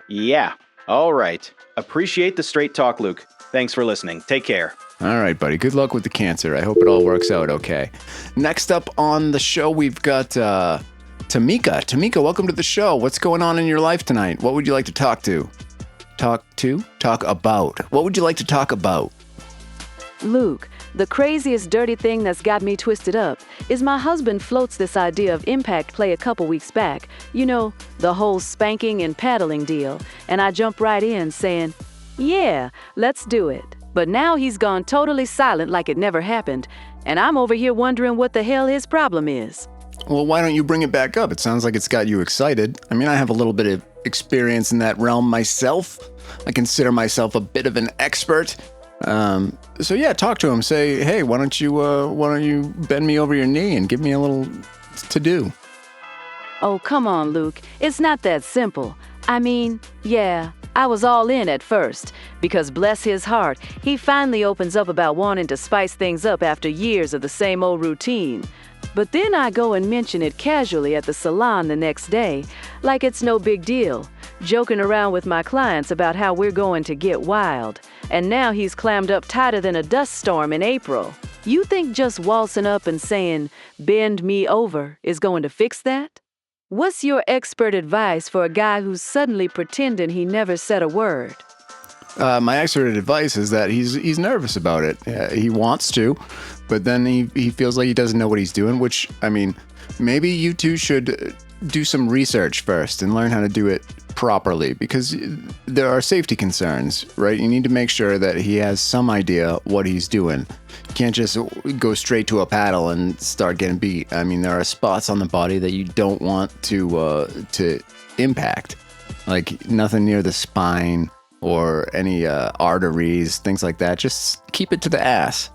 Yeah, all right. Appreciate the straight talk, Luke. Thanks for listening. Take care. All right, buddy. Good luck with the cancer. I hope it all works out okay. Next up on the show, we've got Tamika. Tamika, welcome to the show. What's going on in your life tonight? What would you like to talk to? Talk about. What would you like to talk about? Luke, the craziest dirty thing that's got me twisted up is my husband floats this idea of impact play a couple weeks back. You know, the whole spanking and paddling deal. And I jump right in saying, yeah, let's do it. But now he's gone totally silent like it never happened. And I'm over here wondering what the hell his problem is. Well, why don't you bring it back up? It sounds like it's got you excited. I mean, I have a little bit of experience in that realm myself. I consider myself a bit of an expert. So yeah, talk to him. Say, hey, why don't you bend me over your knee and give me a little to do? Oh, come on, Luke. It's not that simple. I mean, yeah, I was all in at first, because bless his heart, he finally opens up about wanting to spice things up after years of the same old routine. But then I go and mention it casually at the salon the next day, like it's no big deal, joking around with my clients about how we're going to get wild. And now he's clammed up tighter than a dust storm in April. You think just waltzing up and saying, "Bend me over," is going to fix that? What's your expert advice for a guy who's suddenly pretending he never said a word? My expert advice is that he's nervous about it. He wants to, but then he feels like he doesn't know what he's doing, which, I mean, maybe you two should do some research first and learn how to do it properly, because there are safety concerns, right? You need to make sure that he has some idea what he's doing. You can't just go straight to a paddle and start getting beat. I mean, there are spots on the body that you don't want to impact, like nothing near the spine or any arteries, things like that. Just keep it to the ass.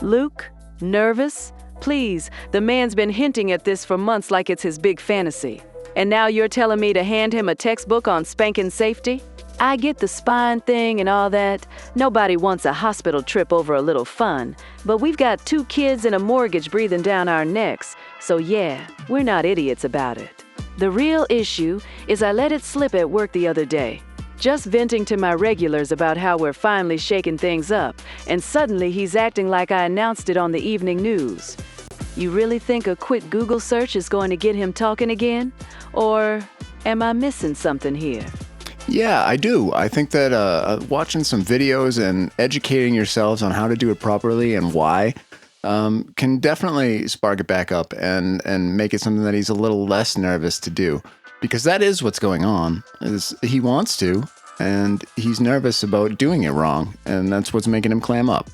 Luke, nervous? Please, the man's been hinting at this for months like it's his big fantasy. And now you're telling me to hand him a textbook on spanking safety? I get the spine thing and all that. Nobody wants a hospital trip over a little fun. But we've got 2 kids and a mortgage breathing down our necks. So yeah, we're not idiots about it. The real issue is I let it slip at work the other day. just venting to my regulars about how we're finally shaking things up, and suddenly he's acting like I announced it on the evening news. You really think a quick Google search is going to get him talking again? Or am I missing something here? Yeah, I do. I think that watching some videos and educating yourselves on how to do it properly and why can definitely spark it back up and make it something that he's a little less nervous to do. Because that is what's going on, is he wants to, and he's nervous about doing it wrong, and that's what's making him clam up.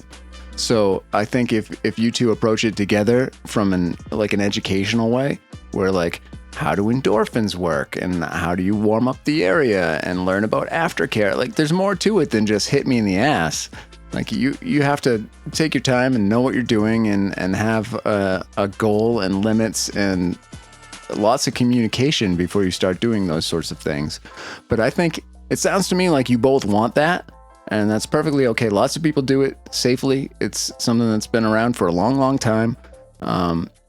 So I think if you two approach it together from an educational way, where like, how do endorphins work and how do you warm up the area and learn about aftercare? Like, there's more to it than just hit me in the ass. Like, you have to take your time and know what you're doing and have a goal and limits and lots of communication before you start doing those sorts of things. But I think it sounds to me like you both want that, and that's perfectly okay. Lots of people do it safely. It's something that's been around for a long, long time.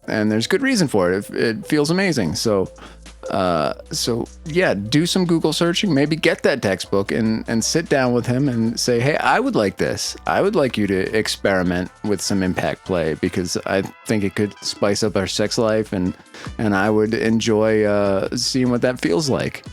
And there's good reason for it. It feels amazing. So yeah, do some Google searching, maybe get that textbook and sit down with him and say, hey, I would like this. I would like you to experiment with some impact play because I think it could spice up our sex life and I would enjoy seeing what that feels like.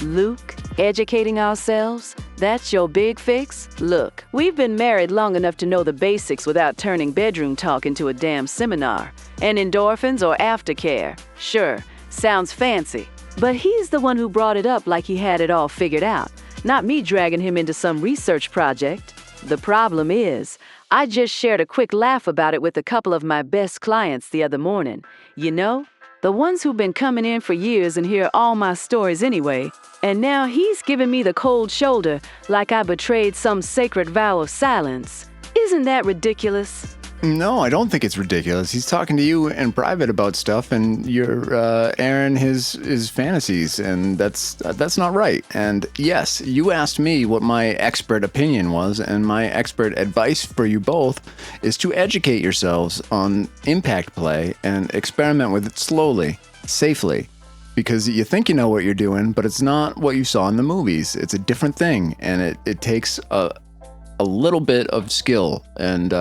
Luke, educating ourselves? That's your big fix? Look, we've been married long enough to know the basics without turning bedroom talk into a damn seminar. And endorphins or aftercare? Sure, sounds fancy. But he's the one who brought it up like he had it all figured out, not me dragging him into some research project. The problem is, I just shared a quick laugh about it with a couple of my best clients the other morning. You know, the ones who've been coming in for years and hear all my stories anyway. And now he's giving me the cold shoulder like I betrayed some sacred vow of silence. Isn't that ridiculous? No, I don't think it's ridiculous. He's talking to you in private about stuff, and you're airing his fantasies, and that's not right. And yes, you asked me what my expert opinion was, and my expert advice for you both is to educate yourselves on impact play and experiment with it slowly, safely. Because you think you know what you're doing, but it's not what you saw in the movies. It's a different thing, and it takes a little bit of skill and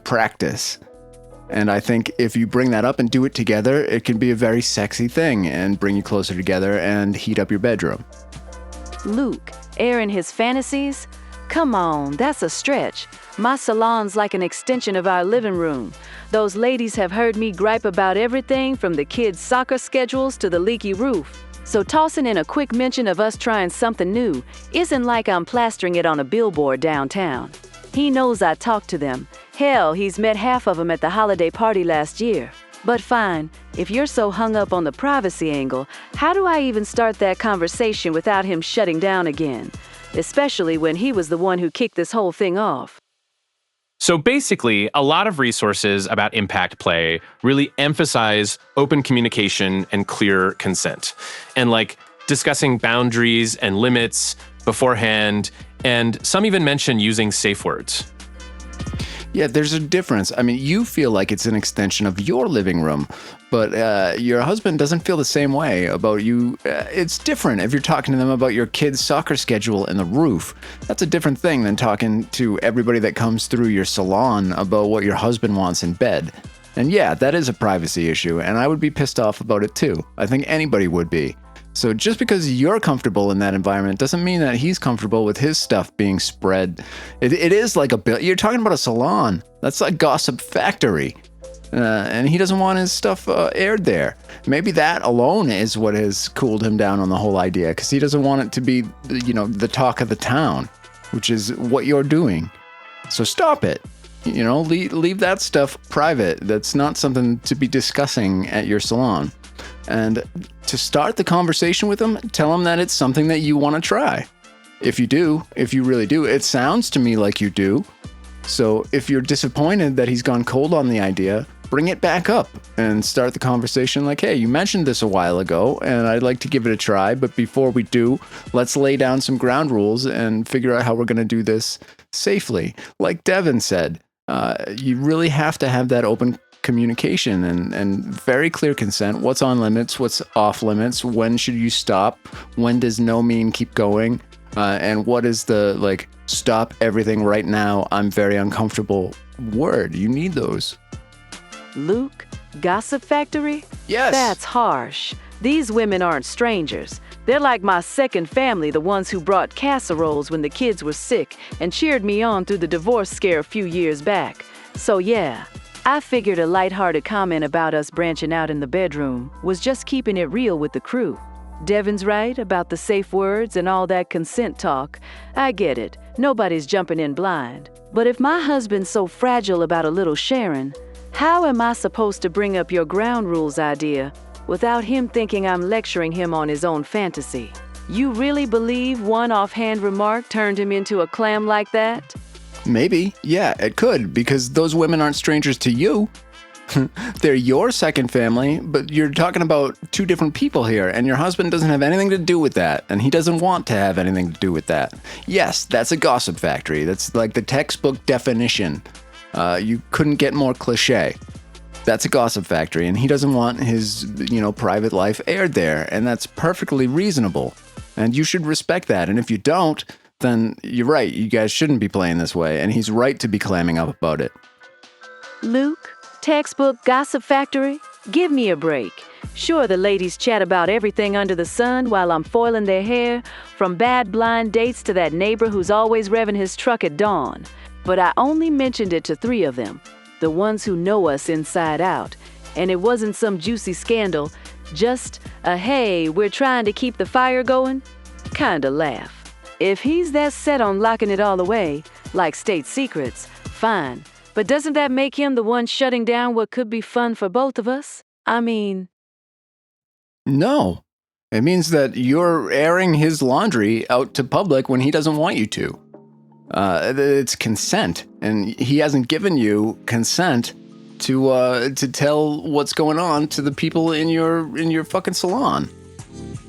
practice. And I think if you bring that up and do it together, it can be a very sexy thing and bring you closer together and heat up your bedroom. Luke, airing his fantasies? Come on, that's a stretch. My salon's like an extension of our living room. Those ladies have heard me gripe about everything from the kids' soccer schedules to the leaky roof. So tossing in a quick mention of us trying something new isn't like I'm plastering it on a billboard downtown. He knows I talked to them. Hell, he's met half of them at the holiday party last year. But fine, if you're so hung up on the privacy angle, how do I even start that conversation without him shutting down again? Especially when he was the one who kicked this whole thing off. So basically, a lot of resources about impact play really emphasize open communication and clear consent. And like discussing boundaries and limits beforehand, and some even mention using safe words. Yeah, there's a difference. I mean, you feel like it's an extension of your living room, but your husband doesn't feel the same way about you. It's different if you're talking to them about your kid's soccer schedule and the roof. That's a different thing than talking to everybody that comes through your salon about what your husband wants in bed. And yeah, that is a privacy issue, and I would be pissed off about it too. I think anybody would be. So just because you're comfortable in that environment doesn't mean that he's comfortable with his stuff being spread. It is like you're talking about a salon. That's a gossip factory. And he doesn't want his stuff aired there. Maybe that alone is what has cooled him down on the whole idea, because he doesn't want it to be, the talk of the town, which is what you're doing. So stop it. Leave that stuff private. That's not something to be discussing at your salon. And to start the conversation with him, tell him that it's something that you want to try. If you really do, it sounds to me like you do. So if you're disappointed that he's gone cold on the idea, bring it back up and start the conversation like, hey, you mentioned this a while ago and I'd like to give it a try. But before we do, let's lay down some ground rules and figure out how we're going to do this safely. Like Devin said, you really have to have that open communication and very clear consent. What's on limits? What's off limits? When should you stop? When does no mean keep going? And what is the, like, stop everything right now, I'm very uncomfortable word? You need those. Luke, Gossip Factory? Yes. That's harsh. These women aren't strangers. They're like my second family, the ones who brought casseroles when the kids were sick and cheered me on through the divorce scare a few years back. So yeah, I figured a lighthearted comment about us branching out in the bedroom was just keeping it real with the crew. Devin's right about the safe words and all that consent talk. I get it. Nobody's jumping in blind. But if my husband's so fragile about a little sharing, how am I supposed to bring up your ground rules idea without him thinking I'm lecturing him on his own fantasy? You really believe one offhand remark turned him into a clam like that? Maybe. Yeah, it could, because those women aren't strangers to you. They're your second family, but you're talking about two different people here, and your husband doesn't have anything to do with that, and he doesn't want to have anything to do with that. Yes, that's a gossip factory. That's like the textbook definition. You couldn't get more cliche. That's a gossip factory, and he doesn't want his, private life aired there, and that's perfectly reasonable. And you should respect that, and if you don't, then you're right, you guys shouldn't be playing this way, and he's right to be clamming up about it. Luke, textbook Gossip Factory? Give me a break. Sure, the ladies chat about everything under the sun while I'm foiling their hair, from bad blind dates to that neighbor who's always revving his truck at dawn. But I only mentioned it to 3 of them, the ones who know us inside out. And it wasn't some juicy scandal, just a hey, we're trying to keep the fire going kinda laugh. If he's that set on locking it all away, like state secrets, fine. But doesn't that make him the one shutting down what could be fun for both of us? I mean... No. It means that you're airing his laundry out to public when he doesn't want you to. It's consent, and he hasn't given you consent to tell what's going on to the people in your fucking salon.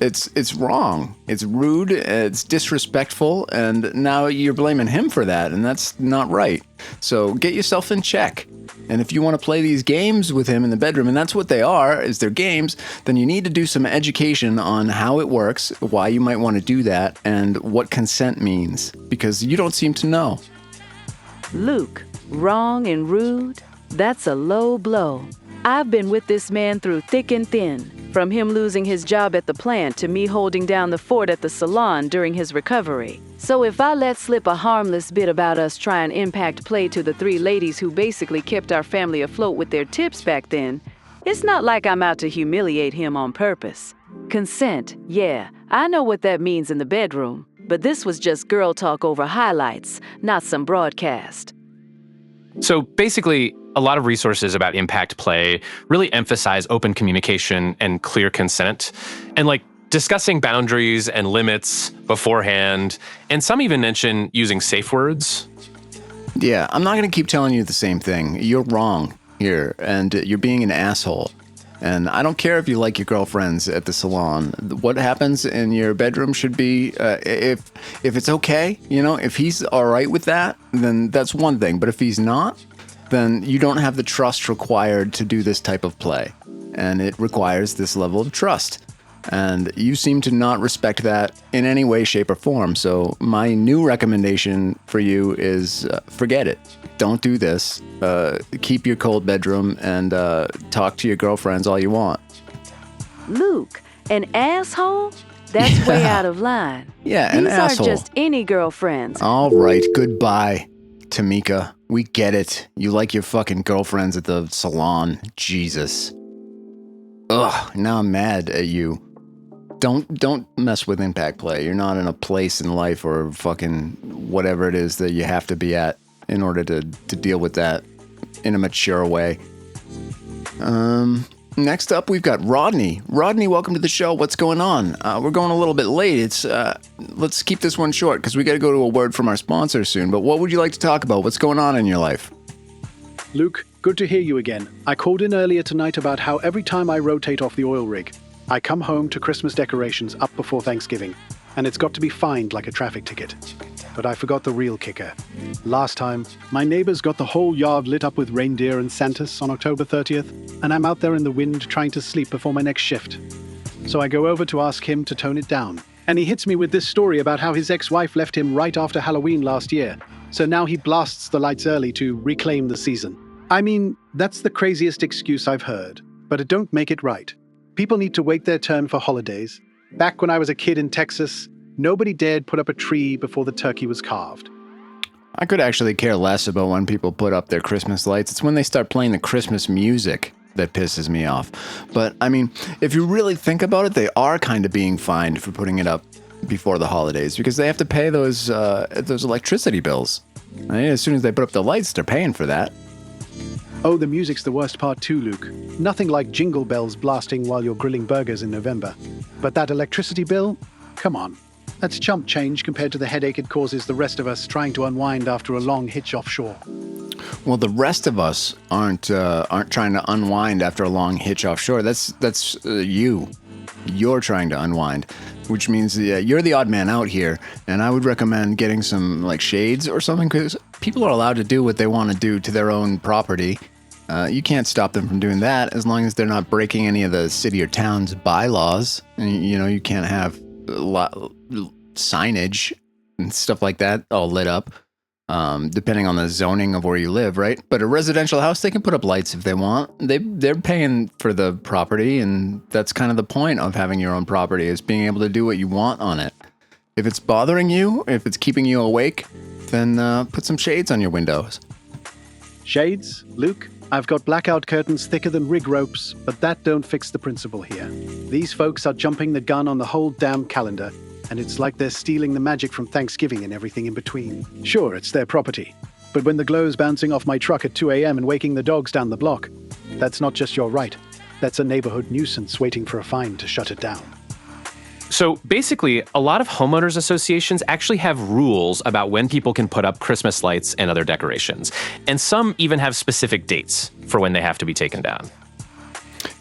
It's wrong. It's rude. It's disrespectful, and now you're blaming him for that, and that's not right. So get yourself in check. And if you want to play these games with him in the bedroom, and that's what they are, is they're games, then you need to do some education on how it works, why you might want to do that, and what consent means, because you don't seem to know. Luke, wrong and rude? That's a low blow. I've been with this man through thick and thin, from him losing his job at the plant to me holding down the fort at the salon during his recovery. So if I let slip a harmless bit about us trying impact play to the 3 ladies who basically kept our family afloat with their tips back then, it's not like I'm out to humiliate him on purpose. Consent, yeah, I know what that means in the bedroom, but this was just girl talk over highlights, not some broadcast. So basically, a lot of resources about impact play really emphasize open communication and clear consent, and like discussing boundaries and limits beforehand, and some even mention using safe words. Yeah, I'm not going to keep telling you the same thing. You're wrong here, and you're being an asshole. And I don't care if you like your girlfriends at the salon. What happens in your bedroom should be, if it's okay, if he's all right with that, then that's one thing. But if he's not, then you don't have the trust required to do this type of play. And it requires this level of trust. And you seem to not respect that in any way, shape, or form. So my new recommendation for you is forget it. Don't do this. Keep your cold bedroom and talk to your girlfriends all you want. Luke, an asshole? That's way out of line. Yeah, an asshole. These aren't just any girlfriends. All right, goodbye, Tamika. We get it. You like your fucking girlfriends at the salon. Jesus. Ugh, now I'm mad at you. Don't mess with impact play. You're not in a place in life or fucking whatever it is that you have to be at in order to deal with that in a mature way. Next up, we've got Rodney. Rodney, welcome to the show. What's going on? We're going a little bit late. Let's keep this one short because we got to go to a word from our sponsor soon. But what would you like to talk about? What's going on in your life? Luke, good to hear you again. I called in earlier tonight about how every time I rotate off the oil rig, I come home to Christmas decorations up before Thanksgiving, and it's got to be fined like a traffic ticket. But I forgot the real kicker. Last time, my neighbors got the whole yard lit up with reindeer and Santas on October 30th, and I'm out there in the wind trying to sleep before my next shift. So I go over to ask him to tone it down. And he hits me with this story about how his ex-wife left him right after Halloween last year. So now he blasts the lights early to reclaim the season. I mean, that's the craziest excuse I've heard, but it don't make it right. People need to wait their turn for holidays. Back when I was a kid in Texas, nobody dared put up a tree before the turkey was carved. I could actually care less about when people put up their Christmas lights. It's when they start playing the Christmas music that pisses me off. But, I mean, if you really think about it, they are kind of being fined for putting it up before the holidays because they have to pay those electricity bills. I mean, as soon as they put up the lights, they're paying for that. Oh, the music's the worst part too, Luke. Nothing like jingle bells blasting while you're grilling burgers in November. But that electricity bill? Come on. That's chump change compared to the headache it causes the rest of us trying to unwind after a long hitch offshore. Well, the rest of us aren't trying to unwind after a long hitch offshore. That's you. You're trying to unwind, which means you're the odd man out here. And I would recommend getting some like shades or something because people are allowed to do what they want to do to their own property. You can't stop them from doing that as long as they're not breaking any of the city or town's bylaws. And, you can't have signage and stuff like that all lit up. Depending on the zoning of where you live, right? But a residential house, they can put up lights if they want. They're paying for the property, and that's kind of the point of having your own property, is being able to do what you want on it. If it's bothering you, if it's keeping you awake, then put some shades on your windows. Shades? Luke? I've got blackout curtains thicker than rig ropes, but that don't fix the principle here. These folks are jumping the gun on the whole damn calendar, and it's like they're stealing the magic from Thanksgiving and everything in between. Sure, it's their property, but when the glow's bouncing off my truck at 2 a.m. and waking the dogs down the block, that's not just your right. That's a neighborhood nuisance waiting for a fine to shut it down. So basically, a lot of homeowners associations actually have rules about when people can put up Christmas lights and other decorations. And some even have specific dates for when they have to be taken down.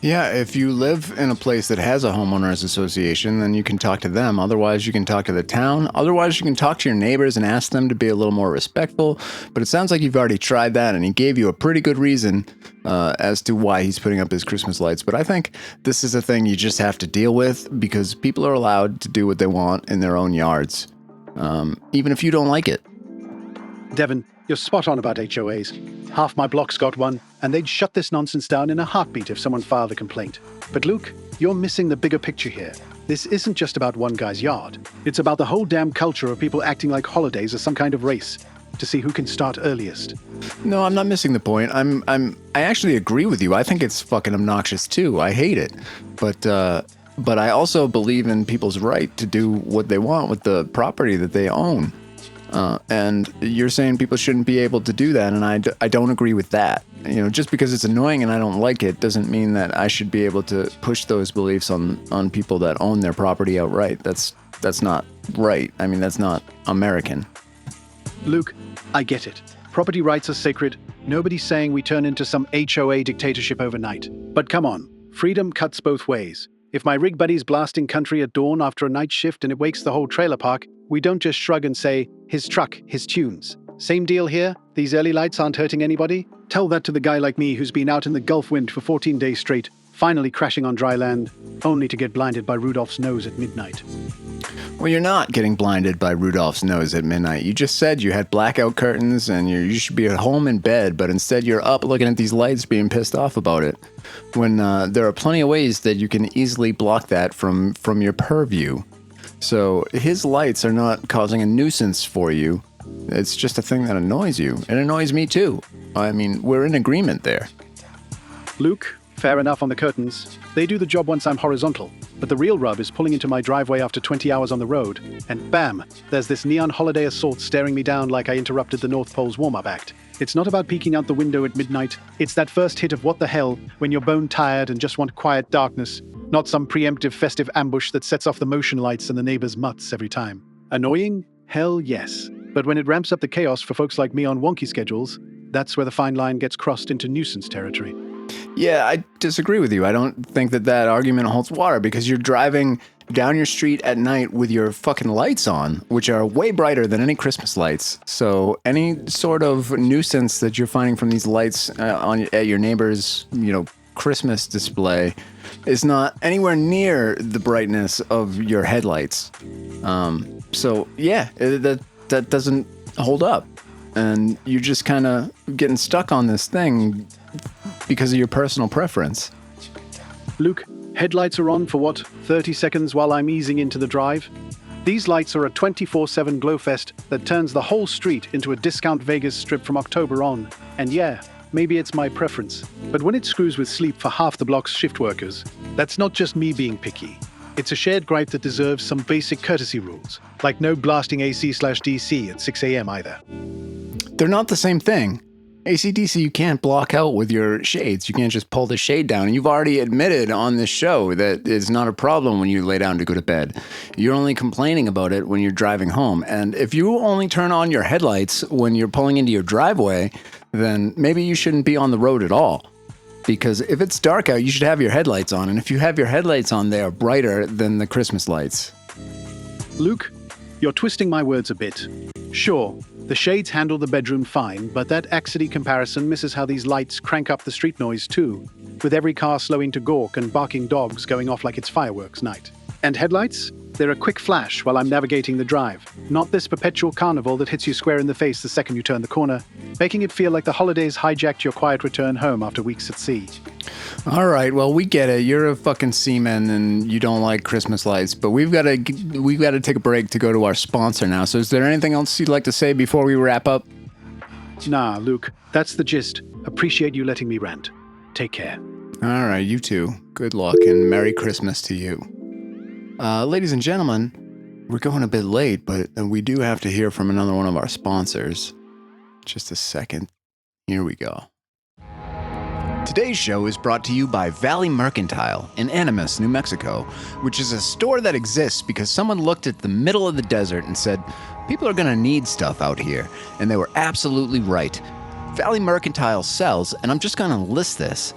Yeah, if you live in a place that has a homeowners association, then you can talk to them. Otherwise, you can talk to the town. Otherwise, you can talk to your neighbors and ask them to be a little more respectful. But it sounds like you've already tried that, and he gave you a pretty good reason as to why he's putting up his Christmas lights. But I think this is a thing you just have to deal with because people are allowed to do what they want in their own yards, even if you don't like it. Devin, you're spot on about HOAs. Half my block's got one, and they'd shut this nonsense down in a heartbeat if someone filed a complaint. But Luke, you're missing the bigger picture here. This isn't just about one guy's yard. It's about the whole damn culture of people acting like holidays are some kind of race to see who can start earliest. No, I'm not missing the point. I actually agree with you. I think it's fucking obnoxious too. I hate it. But I also believe in people's right to do what they want with the property that they own. And you're saying people shouldn't be able to do that, and I don't agree with that. Just because it's annoying and I don't like it doesn't mean that I should be able to push those beliefs on people that own their property outright. That's not right. I mean, that's not American. Luke, I get it. Property rights are sacred. Nobody's saying we turn into some HOA dictatorship overnight. But come on, freedom cuts both ways. If my rig buddy's blasting country at dawn after a night shift and it wakes the whole trailer park, we don't just shrug and say, his truck, his tunes. Same deal here? These early lights aren't hurting anybody? Tell that to the guy like me who's been out in the Gulf wind for 14 days straight, finally crashing on dry land, only to get blinded by Rudolph's nose at midnight. Well, you're not getting blinded by Rudolph's nose at midnight. You just said you had blackout curtains and you should be at home in bed, but instead you're up looking at these lights being pissed off about it. When there are plenty of ways that you can easily block that from your purview. So his lights are not causing a nuisance for you. It's just a thing that annoys you. It annoys me too. I mean, we're in agreement there. Luke, fair enough on the curtains. They do the job once I'm horizontal. But the real rub is pulling into my driveway after 20 hours on the road, and bam, there's this neon holiday assault staring me down like I interrupted the North Pole's warm-up act. It's not about peeking out the window at midnight. It's that first hit of what the hell when you're bone-tired and just want quiet darkness, not some preemptive festive ambush that sets off the motion lights and the neighbor's mutts every time. Annoying? Hell yes. But when it ramps up the chaos for folks like me on wonky schedules, that's where the fine line gets crossed into nuisance territory. Yeah, I disagree with you. I don't think that argument holds water because you're driving down your street at night with your fucking lights on, which are way brighter than any Christmas lights. So any sort of nuisance that you're finding from these lights at your neighbor's, Christmas display is not anywhere near the brightness of your headlights. So yeah, that doesn't hold up. And you're just kind of getting stuck on this thing because of your personal preference. Luke, headlights are on for what, 30 seconds while I'm easing into the drive? These lights are a 24/7 glowfest that turns the whole street into a discount Vegas strip from October on. And yeah, maybe it's my preference, but when it screws with sleep for half the block's shift workers, that's not just me being picky. It's a shared gripe that deserves some basic courtesy rules, like no blasting AC/DC at 6 a.m. either. They're not the same thing. AC/DC you can't block out with your shades. You can't just pull the shade down. And you've already admitted on this show that it's not a problem when you lay down to go to bed. You're only complaining about it when you're driving home. And if you only turn on your headlights when you're pulling into your driveway, then maybe you shouldn't be on the road at all. Because if it's dark out, you should have your headlights on. And if you have your headlights on, they are brighter than the Christmas lights. Luke, you're twisting my words a bit. Sure, the shades handle the bedroom fine, but that Axidy comparison misses how these lights crank up the street noise too, with every car slowing to gawk and barking dogs going off like it's fireworks night. And headlights? They're a quick flash while I'm navigating the drive, not this perpetual carnival that hits you square in the face the second you turn the corner, making it feel like the holidays hijacked your quiet return home after weeks at sea. All right, well, we get it. You're a fucking seaman and you don't like Christmas lights, but we've got to take a break to go to our sponsor now. So is there anything else you'd like to say before we wrap up? Nah, Luke, that's the gist. Appreciate you letting me rant. Take care. All right, you too. Good luck and Merry Christmas to you. Ladies and gentlemen, we're going a bit late, but we do have to hear from another one of our sponsors. Just a second. Here we go. Today's show is brought to you by Valley Mercantile in Animas, New Mexico, which is a store that exists because someone looked at the middle of the desert and said, people are going to need stuff out here, and they were absolutely right. Valley Mercantile sells, and I'm just going to list this: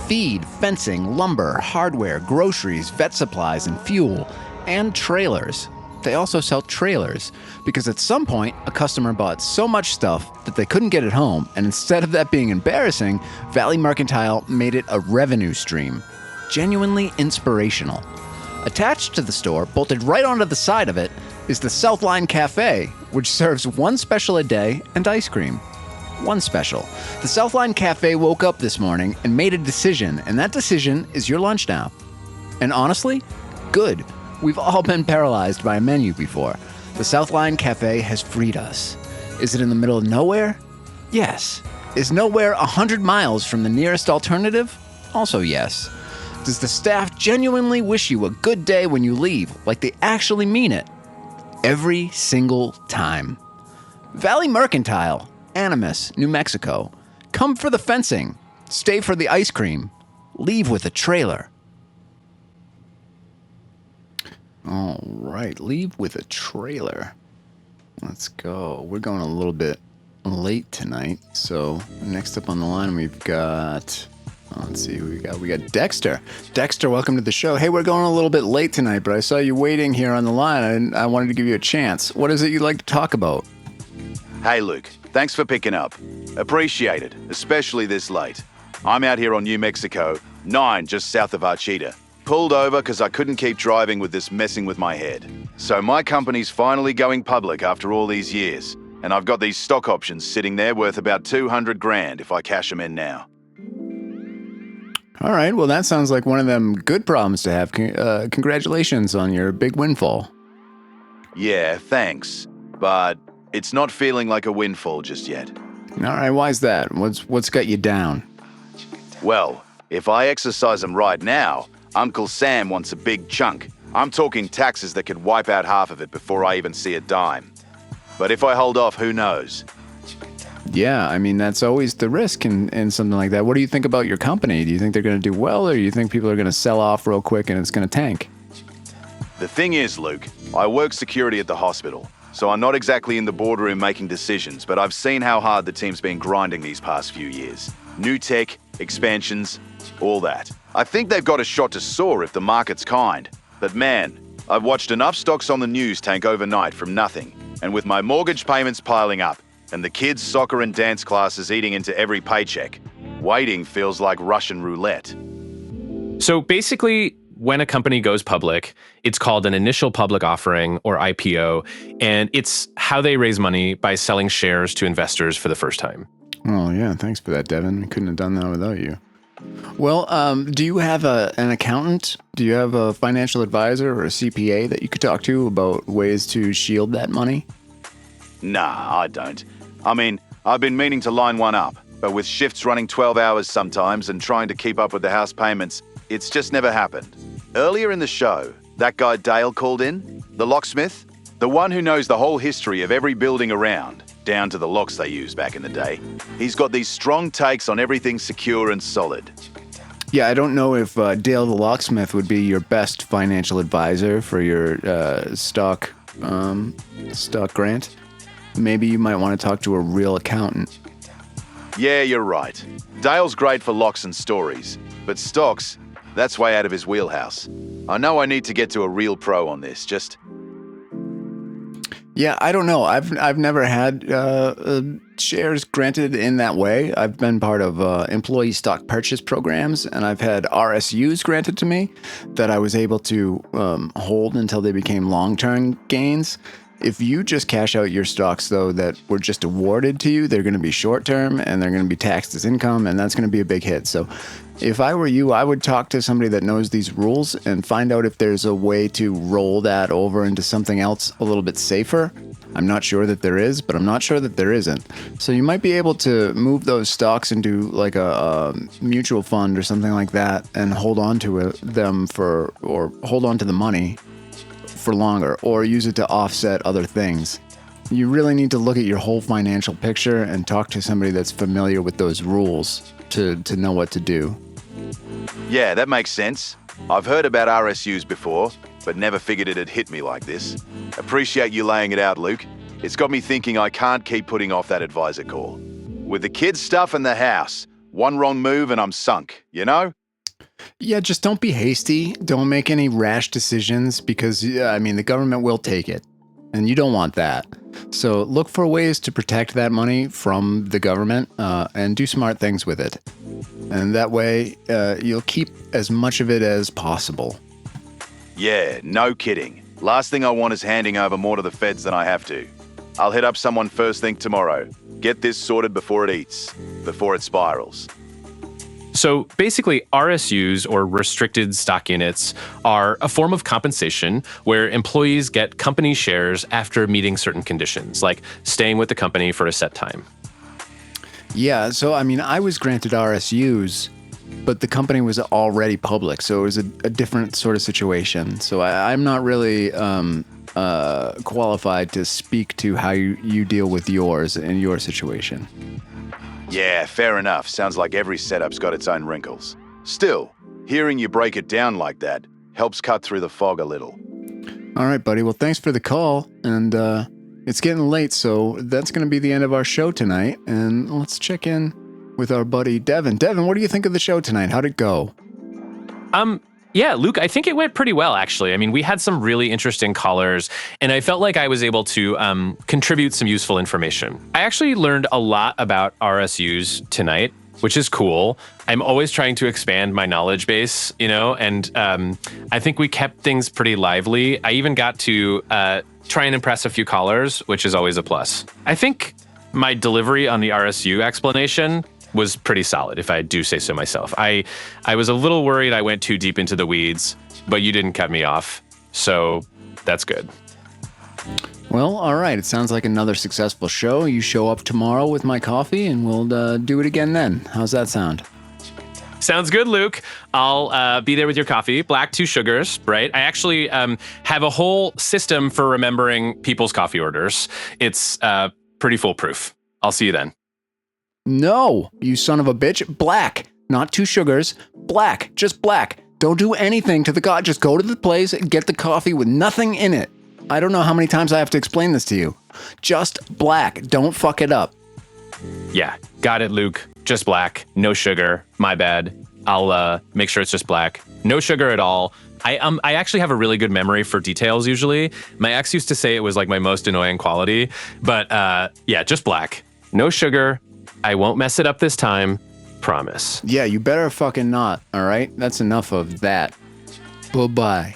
feed, fencing, lumber, hardware, groceries, vet supplies, and fuel, and trailers. They also sell trailers, because at some point, a customer bought so much stuff that they couldn't get it home, and instead of that being embarrassing, Valley Mercantile made it a revenue stream. Genuinely inspirational. Attached to the store, bolted right onto the side of it, is the Southline Cafe, which serves one special a day and ice cream. One special. The Southline Cafe woke up this morning and made a decision, and that decision is your lunch now. And honestly, good. We've all been paralyzed by a menu before. The Southline Cafe has freed us. Is it in the middle of nowhere? Yes. Is nowhere 100 miles from the nearest alternative? Also yes. Does the staff genuinely wish you a good day when you leave, like they actually mean it? Every single time. Valley Mercantile, Animas, New Mexico. Come for the fencing. Stay for the ice cream. Leave with a trailer. All right, leave with a trailer. Let's go. We're going a little bit late tonight. So next up on the line, we've got, let's see who we got Dexter. Dexter, welcome to the show. Hey, we're going a little bit late tonight, but I saw you waiting here on the line, and I wanted to give you a chance. What is it you'd like to talk about? Hey, Luke. Thanks for picking up. Appreciate it, especially this late. I'm out here on New Mexico, 9 just south of Archita. Pulled over because I couldn't keep driving with this messing with my head. So my company's finally going public after all these years, and I've got these stock options sitting there worth about $200,000 if I cash them in now. All right, well, that sounds like one of them good problems to have. Congratulations on your big windfall. Yeah, thanks. But it's not feeling like a windfall just yet. All right, why's that? What's got you down? Well, if I exercise them right now, Uncle Sam wants a big chunk. I'm talking taxes that could wipe out half of it before I even see a dime. But if I hold off, who knows? Yeah, I mean, that's always the risk in something like that. What do you think about your company? Do you think they're going to do well, or do you think people are going to sell off real quick and it's going to tank? The thing is, Luke, I work security at the hospital, so I'm not exactly in the boardroom making decisions, but I've seen how hard the team's been grinding these past few years. New tech, expansions, all that. I think they've got a shot to soar if the market's kind. But man, I've watched enough stocks on the news tank overnight from nothing, and with my mortgage payments piling up, and the kids' soccer and dance classes eating into every paycheck, waiting feels like Russian roulette. So basically, when a company goes public, it's called an initial public offering, or IPO, and it's how they raise money by selling shares to investors for the first time. Oh, yeah. Thanks for that, Devin. We couldn't have done that without you. Well, do you have an accountant? Do you have a financial advisor or a CPA that you could talk to about ways to shield that money? Nah, I don't. I mean, I've been meaning to line one up, but with shifts running 12 hours sometimes and trying to keep up with the house payments, it's just never happened. Earlier in the show, that guy Dale called in, the locksmith, the one who knows the whole history of every building around, down to the locks they used back in the day. He's got these strong takes on everything secure and solid. Yeah, I don't know if Dale the locksmith would be your best financial advisor for your stock grant. Maybe you might want to talk to a real accountant. Yeah, you're right. Dale's great for locks and stories, but stocks, that's way out of his wheelhouse. I know I need to get to a real pro on this, just... Yeah, I don't know. I've never had shares granted in that way. I've been part of employee stock purchase programs, and I've had RSUs granted to me that I was able to hold until they became long-term gains. If you just cash out your stocks, though, that were just awarded to you, they're going to be short-term, and they're going to be taxed as income, and that's going to be a big hit. So if I were you, I would talk to somebody that knows these rules and find out if there's a way to roll that over into something else a little bit safer. I'm not sure that there is, but I'm not sure that there isn't. So you might be able to move those stocks into like a mutual fund or something like that and hold on to them or hold on to the money for longer, or use it to offset other things. You really need to look at your whole financial picture and talk to somebody that's familiar with those rules to know what to do. Yeah, that makes sense. I've heard about RSUs before, but never figured it'd hit me like this. Appreciate you laying it out, Luke. It's got me thinking I can't keep putting off that advisor call. With the kids' stuff and the house, one wrong move and I'm sunk, you know? Yeah, just don't be hasty. Don't make any rash decisions because, the government will take it. And you don't want that. So look for ways to protect that money from the government and do smart things with it. And that way, you'll keep as much of it as possible. Yeah, no kidding. Last thing I want is handing over more to the feds than I have to. I'll hit up someone first thing tomorrow. Get this sorted before it spirals. So basically, RSUs, or restricted stock units, are a form of compensation where employees get company shares after meeting certain conditions, like staying with the company for a set time. Yeah, so I was granted RSUs, but the company was already public, so it was a different sort of situation. So I'm not really qualified to speak to how you deal with yours and your situation. Yeah, fair enough. Sounds like every setup's got its own wrinkles. Still, hearing you break it down like that helps cut through the fog a little. All right, buddy. Well, thanks for the call. And it's getting late, so that's going to be the end of our show tonight. And let's check in with our buddy Devin. Devin, what do you think of the show tonight? How'd it go? Yeah, Luke, I think it went pretty well, actually. We had some really interesting callers, and I felt like I was able to contribute some useful information. I actually learned a lot about RSUs tonight, which is cool. I'm always trying to expand my knowledge base, and I think we kept things pretty lively. I even got to try and impress a few callers, which is always a plus. I think my delivery on the RSU explanation was pretty solid, if I do say so myself. I was a little worried I went too deep into the weeds, but you didn't cut me off, so that's good. Well, all right. It sounds like another successful show. You show up tomorrow with my coffee, and we'll do it again then. How's that sound? Sounds good, Luke. I'll be there with your coffee. Black, 2 sugars, right? I actually have a whole system for remembering people's coffee orders. It's pretty foolproof. I'll see you then. No, you son of a bitch. Black, not 2 sugars. Black, just black. Don't do anything to the coffee. Just go to the place and get the coffee with nothing in it. I don't know how many times I have to explain this to you. Just black. Don't fuck it up. Yeah, got it, Luke. Just black. No sugar. My bad. I'll make sure it's just black. No sugar at all. I actually have a really good memory for details usually. My ex used to say it was like my most annoying quality, but yeah, just black. No sugar. I won't mess it up this time. Promise. Yeah, you better fucking not, all right? That's enough of that. Bye-bye.